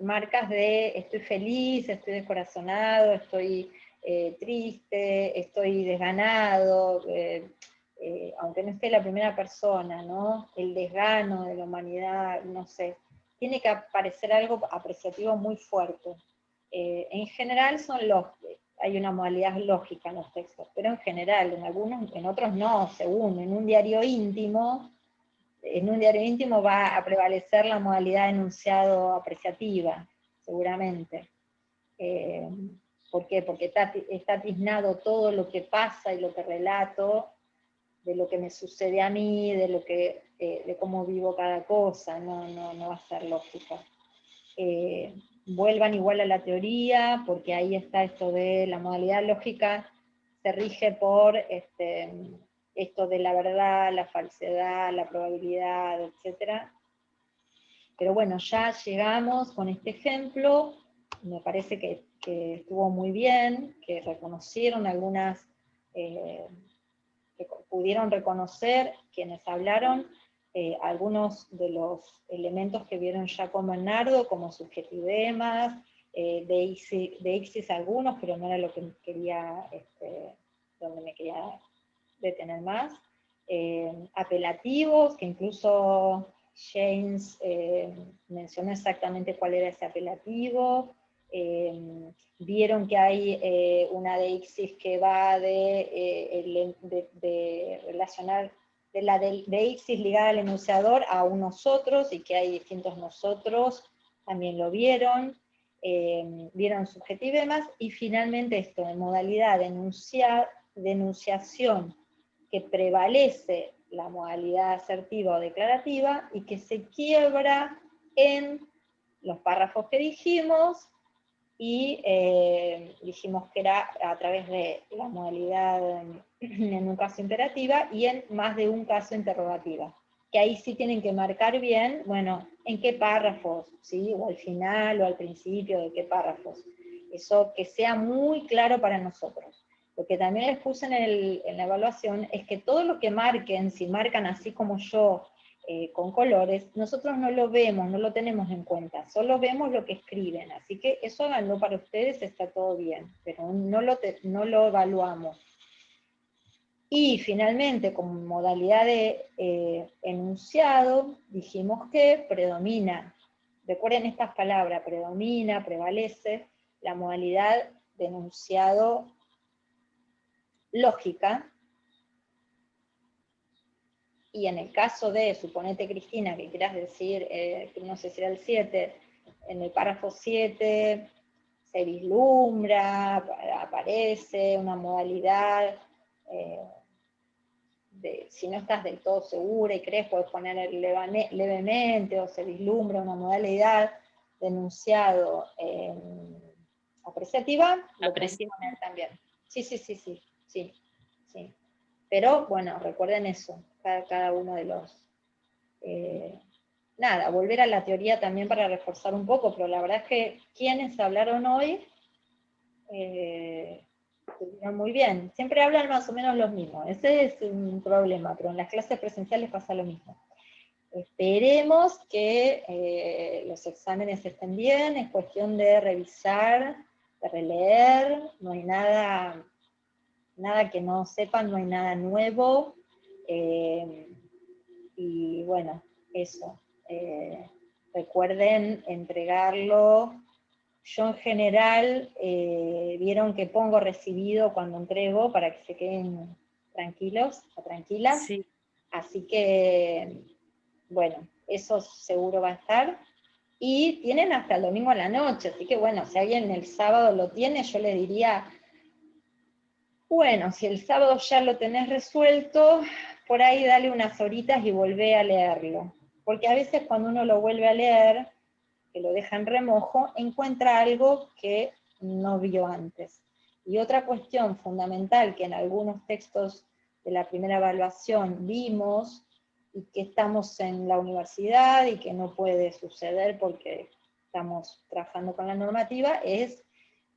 marcas de estoy feliz, estoy descorazonado, estoy triste, estoy desganado, aunque no esté la primera persona, ¿no? El desgano de la humanidad, no sé. Tiene que aparecer algo apreciativo muy fuerte. En general hay una modalidad lógica en los textos, pero en general, en otros no, según, en un diario íntimo va a prevalecer la modalidad de enunciado apreciativa, seguramente. ¿Por qué? Porque está tiznado todo lo que pasa y lo que relato, de lo que me sucede a mí, de cómo vivo cada cosa, no va a ser lógica. Vuelvan igual a la teoría, porque ahí está esto de la modalidad lógica, se rige por esto de la verdad, la falsedad, la probabilidad, etc. Pero bueno, ya llegamos con este ejemplo, me parece que estuvo muy bien, que reconocieron que pudieron reconocer quienes hablaron, algunos de los elementos que vieron ya con Bernardo, como subjetivemas, deixis algunos, pero no era lo que quería, donde me quería detener más, apelativos, que incluso James mencionó exactamente cuál era ese apelativo, vieron que hay una deixis que va de relacionar de la deixis ligada al enunciador a un nosotros, y que hay distintos nosotros, también lo vieron, vieron subjetivemas, y finalmente esto, en modalidad de enunciación, que prevalece la modalidad asertiva o declarativa, y que se quiebra en los párrafos que dijimos, y dijimos que era a través de la modalidad en un caso imperativa y en más de un caso interrogativa. Que ahí sí tienen que marcar bien, bueno, en qué párrafos, ¿sí? O al final o al principio, de qué párrafos. Eso que sea muy claro para nosotros. Lo que también les puse en la evaluación es que todo lo que marquen, si marcan así como yo, con colores, nosotros no lo vemos, no lo tenemos en cuenta, solo vemos lo que escriben, así que eso háganlo para ustedes, está todo bien, pero no lo evaluamos. Y finalmente, como modalidad de enunciado, dijimos que predomina, recuerden estas palabras, predomina, prevalece, la modalidad de enunciado lógica. Y en el caso de, suponete Cristina, que quieras decir, no sé si era el 7, en el párrafo 7 se vislumbra, aparece una modalidad, si no estás del todo segura y crees, puedes poner levemente, o se vislumbra una modalidad de enunciado apreciativa, lo puedes poner también. Sí, sí, sí, sí, sí, sí. Pero bueno, recuerden eso, cada uno de los... nada, volver a la teoría también para reforzar un poco, pero la verdad es que quienes hablaron hoy estuvieron muy bien. Siempre hablan más o menos los mismos, ese es un problema, pero en las clases presenciales pasa lo mismo. Esperemos que los exámenes estén bien, es cuestión de revisar, de releer, no hay nada que no sepan, no hay nada nuevo, y bueno, eso. Recuerden entregarlo. Yo en general, vieron que pongo recibido cuando entrego para que se queden tranquilos o tranquilas, Sí. así que, bueno, eso seguro va a estar. Y tienen hasta el domingo a la noche, así que bueno, si alguien el sábado lo tiene, yo le diría, bueno, si el sábado ya lo tenés resuelto, por ahí dale unas horitas y volvé a leerlo. Porque a veces cuando uno lo vuelve a leer, que lo deja en remojo, encuentra algo que no vio antes. Y otra cuestión fundamental que en algunos textos de la primera evaluación vimos, y que estamos en la universidad y que no puede suceder porque estamos trabajando con la normativa, es,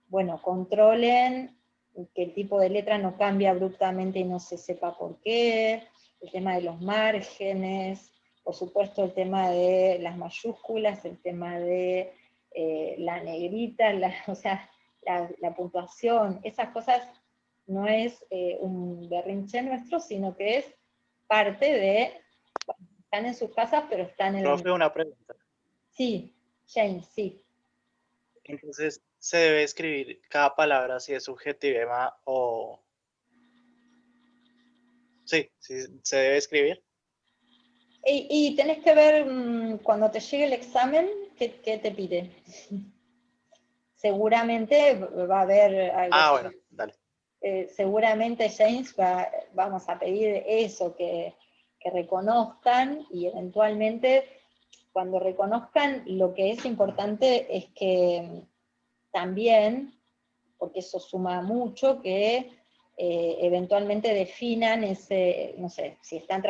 bueno, controlen que el tipo de letra no cambie abruptamente y no se sepa por qué, el tema de los márgenes, por supuesto el tema de las mayúsculas, el tema de la negrita, o sea, la puntuación, esas cosas no es un berrinche nuestro, sino que es parte de, bueno, están en sus casas, pero están en la... Profe, una pregunta. Sí, James, sí. Entonces, ¿se debe escribir cada palabra si es subjetivema o...? Sí, sí, se debe escribir. Y tenés que ver cuando te llegue el examen, ¿qué te pide? Seguramente va a haber algo. Ah, bueno, dale. Seguramente, James, vamos a pedir eso, que reconozcan, y eventualmente cuando reconozcan, lo que es importante es que también, porque eso suma mucho, que eventualmente definan ese, no sé, si están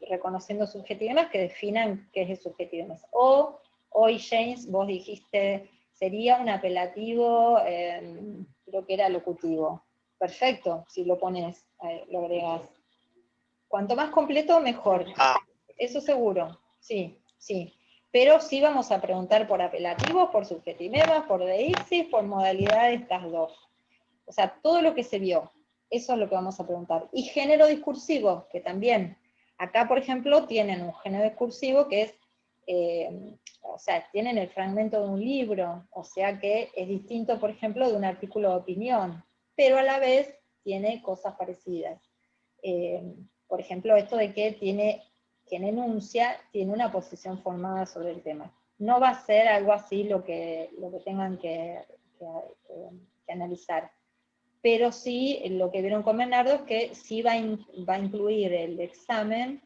reconociendo subjetividad, que definan qué es el subjetividad. O hoy, James, vos dijiste, sería un apelativo, creo que era locutivo. Perfecto, si lo pones, lo agregas. Cuanto más completo, mejor. Ah, Eso seguro, sí, sí. Pero sí vamos a preguntar por apelativos, por subjetivemas, por deísis, por modalidad de estas dos. O sea, todo lo que se vio, eso es lo que vamos a preguntar. Y género discursivo, que también, acá por ejemplo tienen un género discursivo que es, o sea, tienen el fragmento de un libro, o sea que es distinto, por ejemplo, de un artículo de opinión, pero a la vez tiene cosas parecidas. Por ejemplo, esto de que quien enuncia tiene una posición formada sobre el tema. No va a ser algo así lo que tengan que analizar. Pero sí, lo que vieron con Bernardo es que sí va a incluir el examen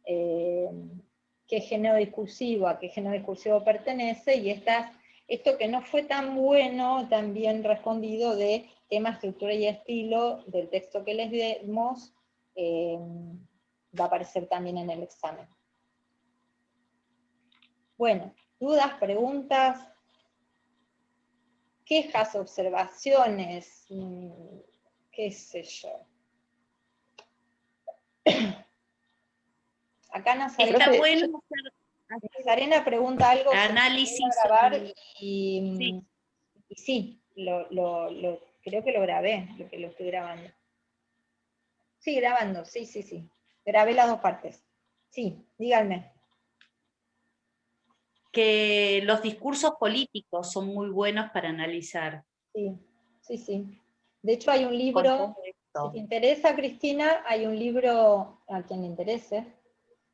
qué género discursivo, a qué género discursivo pertenece, y esto que no fue tan bueno, tan bien respondido de tema, estructura y estilo del texto que les dimos, va a aparecer también en el examen. Bueno, dudas, preguntas, quejas, observaciones, qué sé yo. Acá Nazarena, Está bueno Nazarena pregunta algo hacer que análisis voy a grabar, sobre... Sí. y sí, creo que lo grabé, lo que lo estoy grabando. Sí, grabando, sí, sí, sí. Grabé las dos partes. Sí, díganme. Que los discursos políticos son muy buenos para analizar. Sí, sí, sí. De hecho hay un Con libro, todo si esto. te interesa, Cristina, hay un libro, a quien le interese,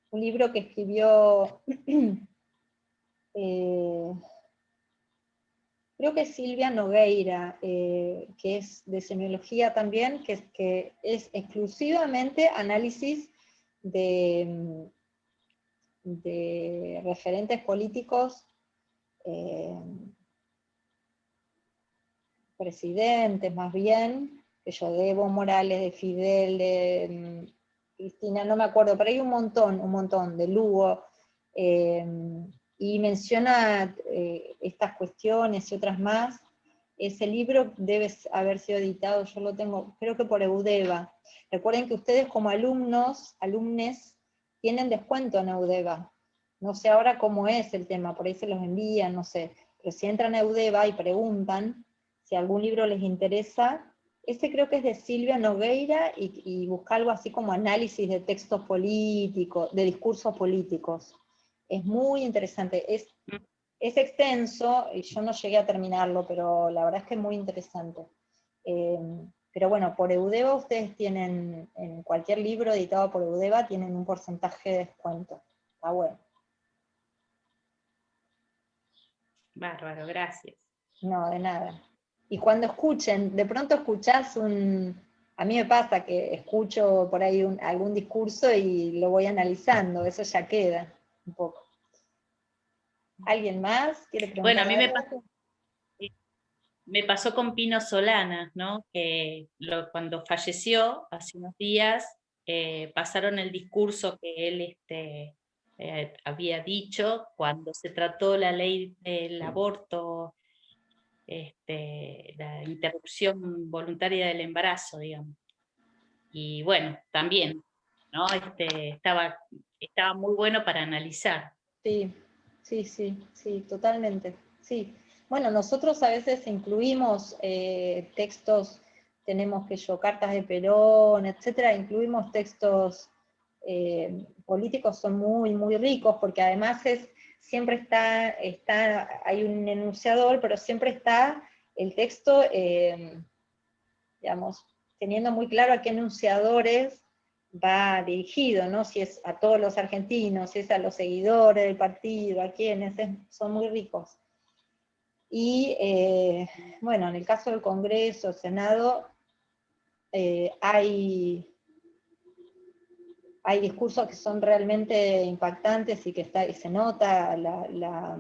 un libro que escribió, creo que Silvia Nogueira, que es de semiología también, que es exclusivamente análisis de referentes políticos, presidentes más bien, de Evo Morales, de Fidel, de Cristina, no me acuerdo, pero hay un montón, de Lugo, y menciona estas cuestiones y otras más. Ese libro debe haber sido editado, yo lo tengo, creo que por Eudeva. Recuerden que ustedes como alumnes, tienen descuento en Eudeva. No sé ahora cómo es el tema, por ahí se los envían, no sé. Pero si entran a Eudeva y preguntan si algún libro les interesa, este creo que es de Silvia Nogueira y busca algo así como análisis de textos políticos, de discursos políticos. Es muy interesante. Es extenso, y yo no llegué a terminarlo, pero la verdad es que es muy interesante. Pero bueno, por Eudeva ustedes tienen, en cualquier libro editado por Eudeva, tienen un porcentaje de descuento. Está bueno. Bárbaro, gracias. No, de nada. Y cuando escuchen, de pronto escuchás a mí me pasa que escucho por ahí algún discurso y lo voy analizando, eso ya queda un poco. ¿Alguien más quiere preguntar? Bueno, a mí me pasó con Pino Solanas, ¿no? Que cuando falleció hace unos días, pasaron el discurso que él había dicho cuando se trató la ley del aborto, la interrupción voluntaria del embarazo, digamos. Y bueno, también, ¿no? Estaba muy bueno para analizar. Sí, totalmente. Sí. Bueno, nosotros a veces incluimos textos, tenemos que yo, cartas de Perón, etcétera, incluimos textos políticos, son muy, muy ricos, porque además siempre hay un enunciador, pero siempre está el texto, digamos, teniendo muy claro a qué enunciadores va dirigido, ¿no? Si es a todos los argentinos, si es a los seguidores del partido, a quienes, son muy ricos. Y bueno, en el caso del Congreso, Senado, hay discursos que son realmente impactantes y y se nota la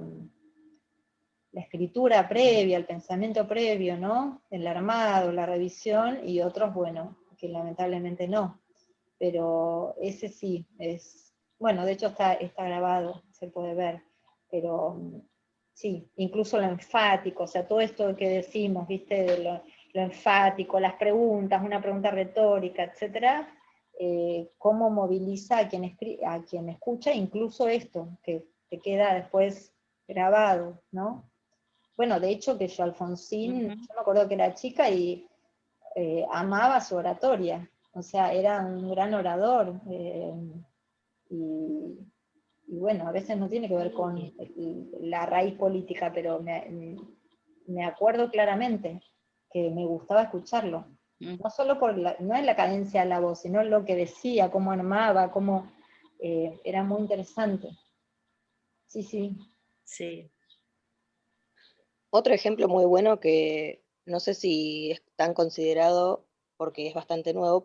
escritura previa, el pensamiento previo, ¿no? El armado, la revisión, y otros, bueno, que lamentablemente no. Pero ese sí, bueno, de hecho está grabado, se puede ver, pero sí, incluso lo enfático, o sea, todo esto que decimos, viste, de lo enfático, las preguntas, una pregunta retórica, etcétera, cómo moviliza a quien escucha, incluso esto, que te queda después grabado, ¿no? Bueno, de hecho que yo Alfonsín, yo me acuerdo que era chica y amaba su oratoria, o sea, era un gran orador, y bueno, a veces no tiene que ver con la raíz política, pero me acuerdo claramente que me gustaba escucharlo, no solo no es la cadencia de la voz, sino lo que decía, cómo armaba, cómo era muy interesante. Sí, sí. Sí. Otro ejemplo muy bueno que no sé si es tan considerado porque es bastante nuevo,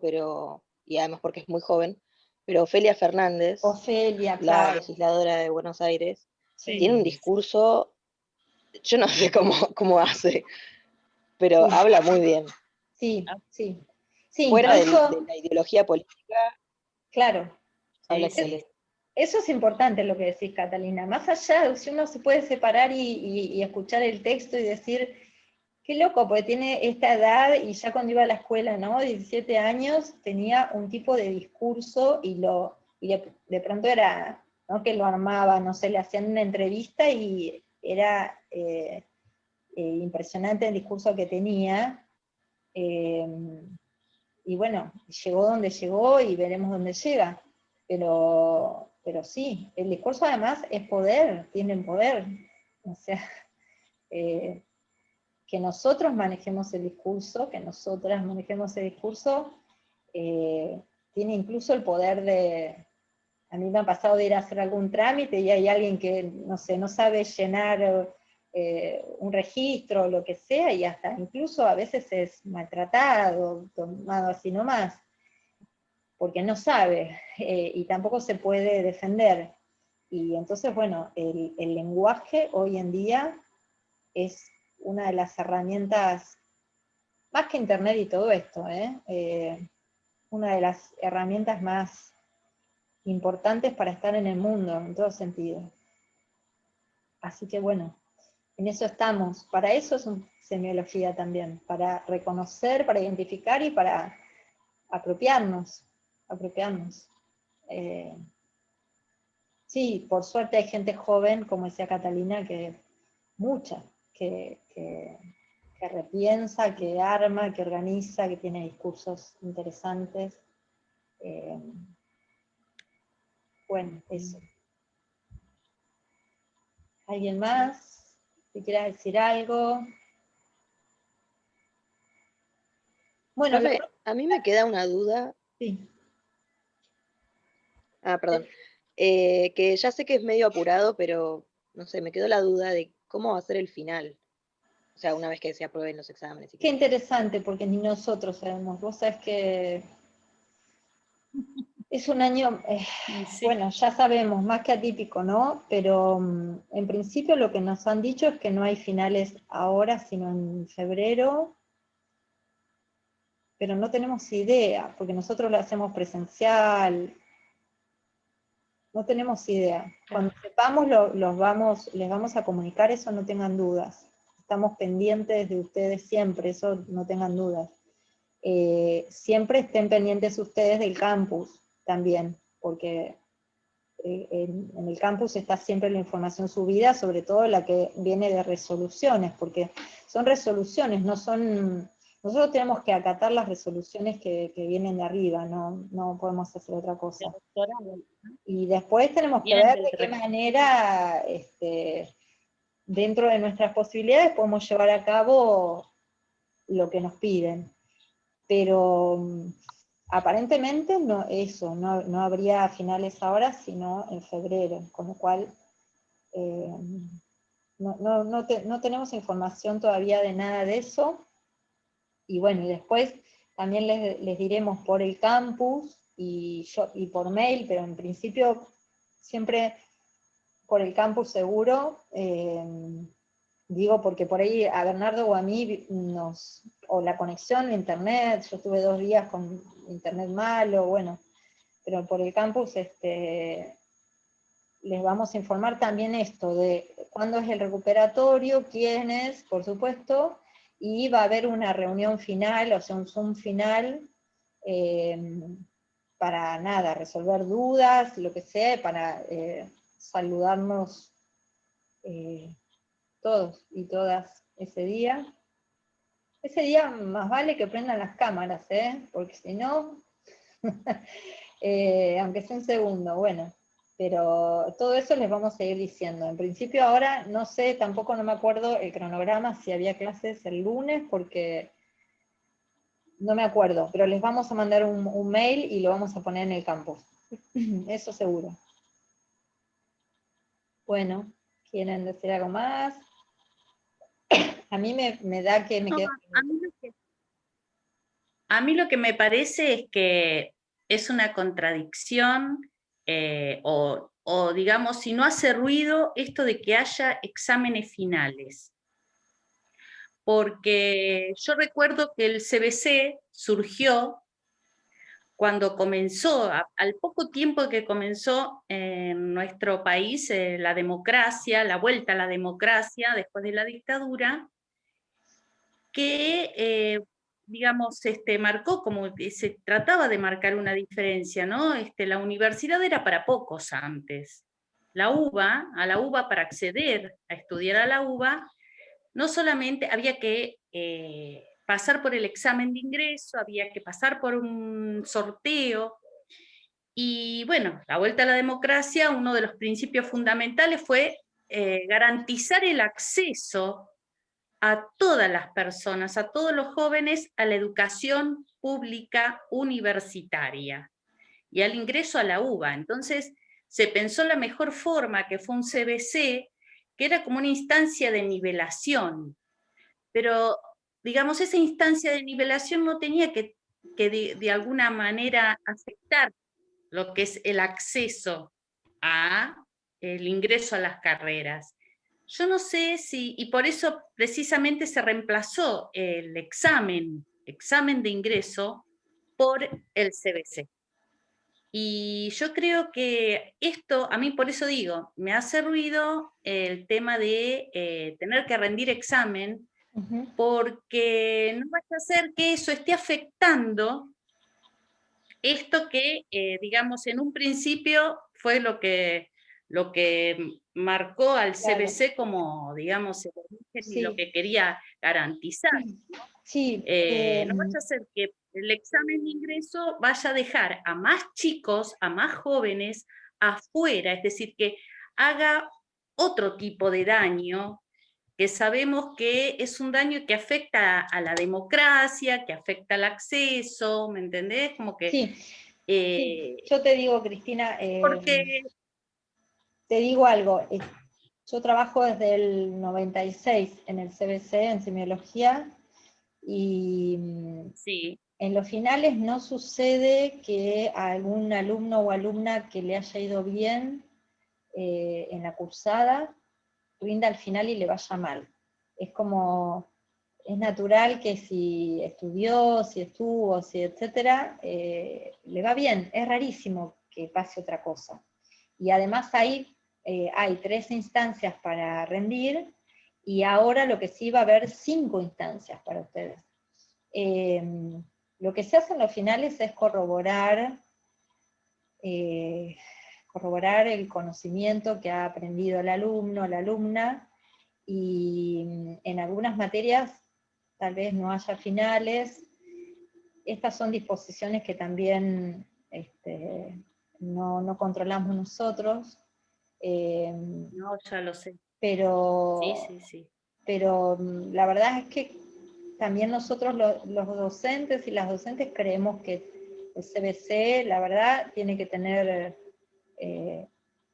y además porque es muy joven, pero Ofelia Fernández, Ofelia, la claro. legisladora de Buenos Aires, Sí. tiene un discurso, yo no sé cómo hace, pero Sí. habla muy bien. Sí, sí. Sí, Fuera incluso, de la ideología política, claro, habla Sí, excelente. eso es importante lo que decís, Catalina. Más allá, si uno se puede separar y escuchar el texto y decir, qué loco, porque tiene esta edad y ya cuando iba a la escuela, ¿no? 17 años, tenía un tipo de discurso y de pronto era, ¿no? Que lo armaba, no sé, le hacían una entrevista y era impresionante el discurso que tenía. Eh, y bueno, llegó donde llegó y veremos dónde llega. Pero sí, el discurso además es poder, tienen poder. O sea, eh, que nosotros manejemos el discurso, que nosotras manejemos el discurso, tiene incluso el poder de... A mí me ha pasado de ir a hacer algún trámite y hay alguien que, no sé, no sabe llenar un registro o lo que sea, y hasta incluso a veces es maltratado, tomado así nomás, porque no sabe, y tampoco se puede defender. Y entonces, bueno, el lenguaje hoy en día es una de las herramientas más que internet y todo esto, una de las herramientas más importantes para estar en el mundo, en todo sentido. Así que bueno, en eso estamos. Para eso es semiología también, para reconocer, para identificar y para apropiarnos. Sí, por suerte hay gente joven, como decía Catalina, mucha, que repiensa, que arma, que organiza, que tiene discursos interesantes. Bueno, eso. ¿Alguien más? Si quiera decir algo. Bueno, Profe, a mí me queda una duda. sí. Perdón. Que ya sé que es medio apurado, pero no sé, me quedó la duda de cómo va a ser el final. O sea, una vez que se aprueben los exámenes. Qué interesante, porque ni nosotros sabemos. Vos sabés que es un año, Sí. bueno, ya sabemos, más que atípico, ¿no? Pero en principio lo que nos han dicho es que no hay finales ahora, sino en febrero. Pero no tenemos idea, porque nosotros lo hacemos presencial. No tenemos idea. Cuando sepamos, les vamos a comunicar, eso no tengan dudas. Estamos pendientes de ustedes siempre, eso no tengan dudas. Siempre estén pendientes ustedes del campus también, porque en el campus está siempre la información subida, sobre todo la que viene de resoluciones, porque son resoluciones, no son... Nosotros tenemos que acatar las resoluciones que vienen de arriba, no podemos hacer otra cosa. Y después tenemos que ver de qué manera, dentro de nuestras posibilidades, podemos llevar a cabo lo que nos piden. Pero aparentemente no habría finales ahora, sino en febrero, con lo cual no tenemos información todavía de nada de eso. Y bueno, y después también les diremos por el campus y por mail, pero en principio siempre por el campus seguro, digo porque por ahí a Bernardo o a mí o la conexión a internet, yo estuve 2 días con internet malo, bueno, pero por el campus les vamos a informar también esto, de cuándo es el recuperatorio, quiénes, por supuesto, y va a haber una reunión final, o sea, un Zoom final, para nada, resolver dudas, lo que sea, para saludarnos todos y todas ese día. Ese día más vale que prendan las cámaras, porque si no, aunque sea un segundo, bueno, pero todo eso les vamos a ir diciendo. En principio ahora, no sé, tampoco no me acuerdo el cronograma, si había clases el lunes, porque no me acuerdo, pero les vamos a mandar un mail y lo vamos a poner en el campus. Eso seguro. Bueno, ¿quieren decir algo más? A mí me da que me quedo... A mí lo que me parece es que es una contradicción, o digamos, si no hace ruido esto de que haya exámenes finales. Porque yo recuerdo que el CBC surgió cuando comenzó, al poco tiempo que comenzó en nuestro país la democracia, la vuelta a la democracia después de la dictadura, que digamos, marcó como que se trataba de marcar una diferencia, ¿no? La universidad era para pocos antes. A la UBA, para acceder a estudiar a la UBA, no solamente había que pasar por el examen de ingreso, había que pasar por un sorteo, y bueno, la vuelta a la democracia, uno de los principios fundamentales fue garantizar el acceso a todas las personas, a todos los jóvenes, a la educación pública universitaria y al ingreso a la UBA. Entonces, se pensó la mejor forma, que fue un CBC, que era como una instancia de nivelación, pero, digamos, esa instancia de nivelación no tenía que de alguna manera afectar lo que es el acceso a el ingreso a las carreras. Yo no sé si, y por eso precisamente se reemplazó el examen de ingreso, por el CBC. Y yo creo que esto, a mí por eso digo, me hace ruido el tema de tener que rendir examen, porque no vaya a ser que eso esté afectando esto que, digamos, en un principio fue lo que marcó al Claro. CBC como, digamos, el origen y lo Sí. que quería garantizar. Sí, No vaya a ser que el examen de ingreso vaya a dejar a más chicos, a más jóvenes afuera, es decir, que haga otro tipo de daño, que sabemos que es un daño que afecta a la democracia, que afecta al acceso, ¿me entendés? Como que... sí, sí. Yo te digo, Cristina, porque... te digo algo, yo trabajo desde el 96 en el CBC, en semiología, y Sí. en los finales no sucede que a algún alumno o alumna que le haya ido bien en la cursada, rinda al final y le vaya mal. Es como, es natural que si estudió, si estuvo, si etcétera, le va bien. Es rarísimo que pase otra cosa. Y además hay 3 instancias para rendir, y ahora lo que sí va a haber 5 instancias para ustedes. Lo que se hace en los finales es corroborar el conocimiento que ha aprendido el alumno, la alumna, y en algunas materias tal vez no haya finales. Estas son disposiciones que también no controlamos nosotros. No, ya lo sé. Pero, Sí. pero la verdad es que también nosotros los docentes y las docentes creemos que el CBC, la verdad, tiene que tener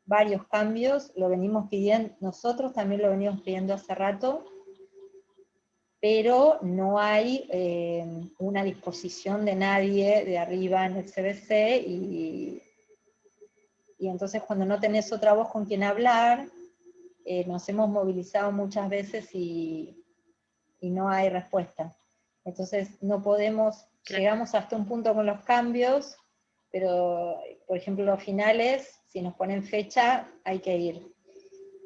varios cambios. Lo venimos pidiendo, nosotros también lo venimos pidiendo hace rato, pero no hay una disposición de nadie de arriba en el CBC, y entonces cuando no tenés otra voz con quien hablar, nos hemos movilizado muchas veces y no hay respuesta. Entonces no podemos, Claro. llegamos hasta un punto con los cambios, pero por ejemplo los finales, si nos ponen fecha, hay que ir.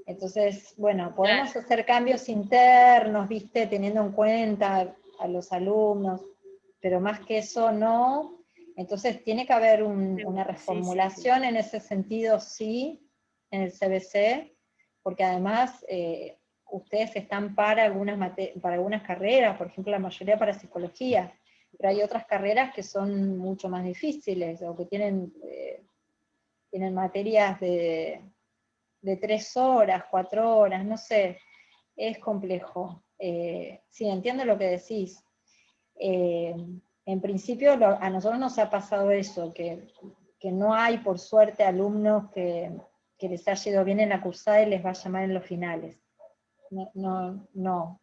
Entonces, bueno, podemos hacer cambios internos, ¿viste? Teniendo en cuenta a los alumnos, pero más que eso no. Entonces tiene que haber una reformulación en ese sentido, sí, en el CBC, porque además ustedes están para algunas carreras, por ejemplo la mayoría para psicología, pero hay otras carreras que son mucho más difíciles, o que tienen materias de 3 horas, 4 horas, no sé, es complejo. Sí, entiendo lo que decís. En principio a nosotros nos ha pasado eso, que no hay, por suerte, alumnos que les haya ido bien en la cursada y les va a llamar en los finales. No.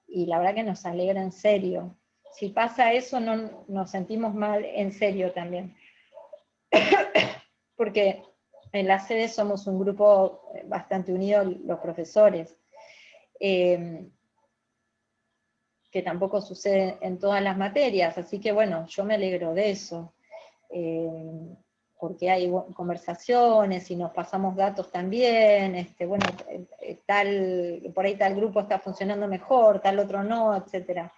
Y la verdad que nos alegra en serio. Si pasa eso, no nos sentimos mal en serio también. Porque en la sede somos un grupo bastante unido, los profesores, que tampoco sucede en todas las materias, así que bueno, yo me alegro de eso, porque hay conversaciones y nos pasamos datos también, bueno, por ahí tal grupo está funcionando mejor, tal otro no, etcétera.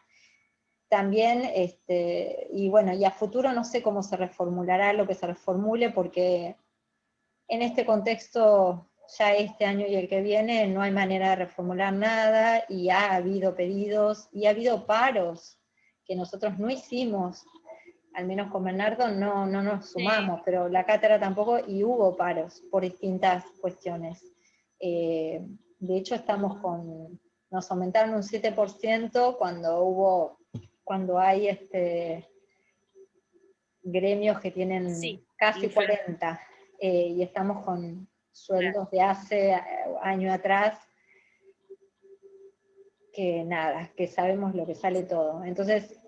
También, y bueno, y a futuro no sé cómo se reformulará lo que se reformule, porque en este contexto, ya este año y el que viene, no hay manera de reformular nada, y ha habido pedidos, y ha habido paros que nosotros no hicimos, al menos con Bernardo no nos sumamos, pero la cátedra tampoco, y hubo paros por distintas cuestiones. De hecho, nos aumentaron un 7% cuando hay gremios que tienen casi 40%, y estamos con sueldos de hace año atrás, que nada, que sabemos lo que sale todo. Entonces,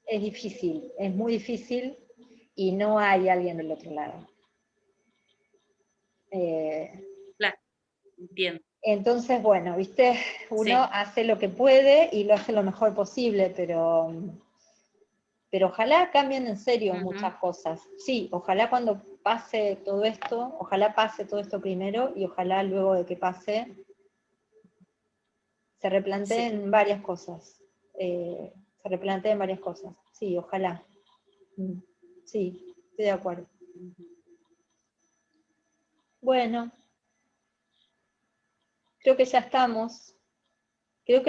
es difícil, es muy difícil, y no hay alguien del otro lado. Claro, entiendo. Entonces, bueno, viste, uno Sí. hace lo que puede y lo hace lo mejor posible, pero ojalá cambien en serio Ujú. muchas cosas. Sí, ojalá cuando pase todo esto, ojalá pase todo esto primero y ojalá luego de que pase se replanteen varias cosas. Se replanteen varias cosas. Sí, ojalá. Sí, estoy de acuerdo. Bueno, creo que ya estamos. Creo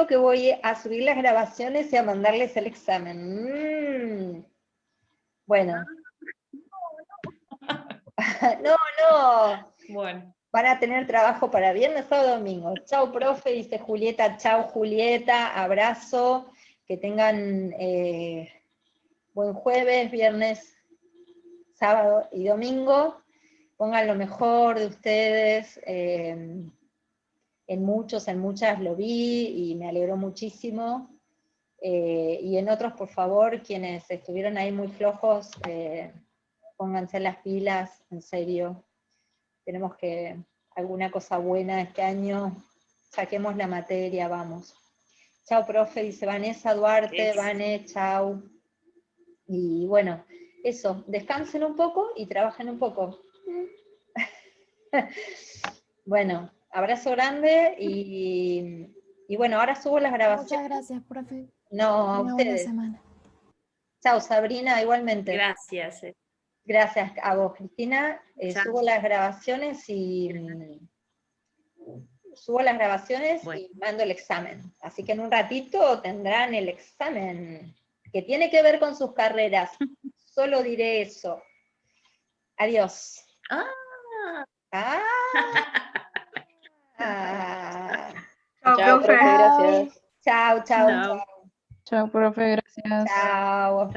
que voy a subir las grabaciones y a mandarles el examen. Bueno. No. Bueno. Van a tener trabajo para viernes, sábado, domingo. Chau, profe, dice Julieta. Chau, Julieta. Abrazo. Que tengan buen jueves, viernes, sábado y domingo. Pongan lo mejor de ustedes. En muchos, en muchas lo vi y me alegró muchísimo. Y en otros, por favor, quienes estuvieron ahí muy flojos, pónganse las pilas, en serio. Tenemos que alguna cosa buena este año, saquemos la materia, vamos. Chao, profe, dice Vanessa Duarte, Vane, chao. Y bueno, eso, descansen un poco y trabajen un poco. Bueno, abrazo grande y bueno, ahora subo las grabaciones. Muchas gracias, profe. No, a Una buena ustedes. semana. Chao, Sabrina, igualmente. Gracias. Gracias a vos, Cristina. Chao. Subo las grabaciones y mando el examen. Así que en un ratito tendrán el examen, que tiene que ver con sus carreras. Solo diré eso. Adiós. Ah. Chao, profe, gracias. Chao. Chao, profe, gracias. Chao.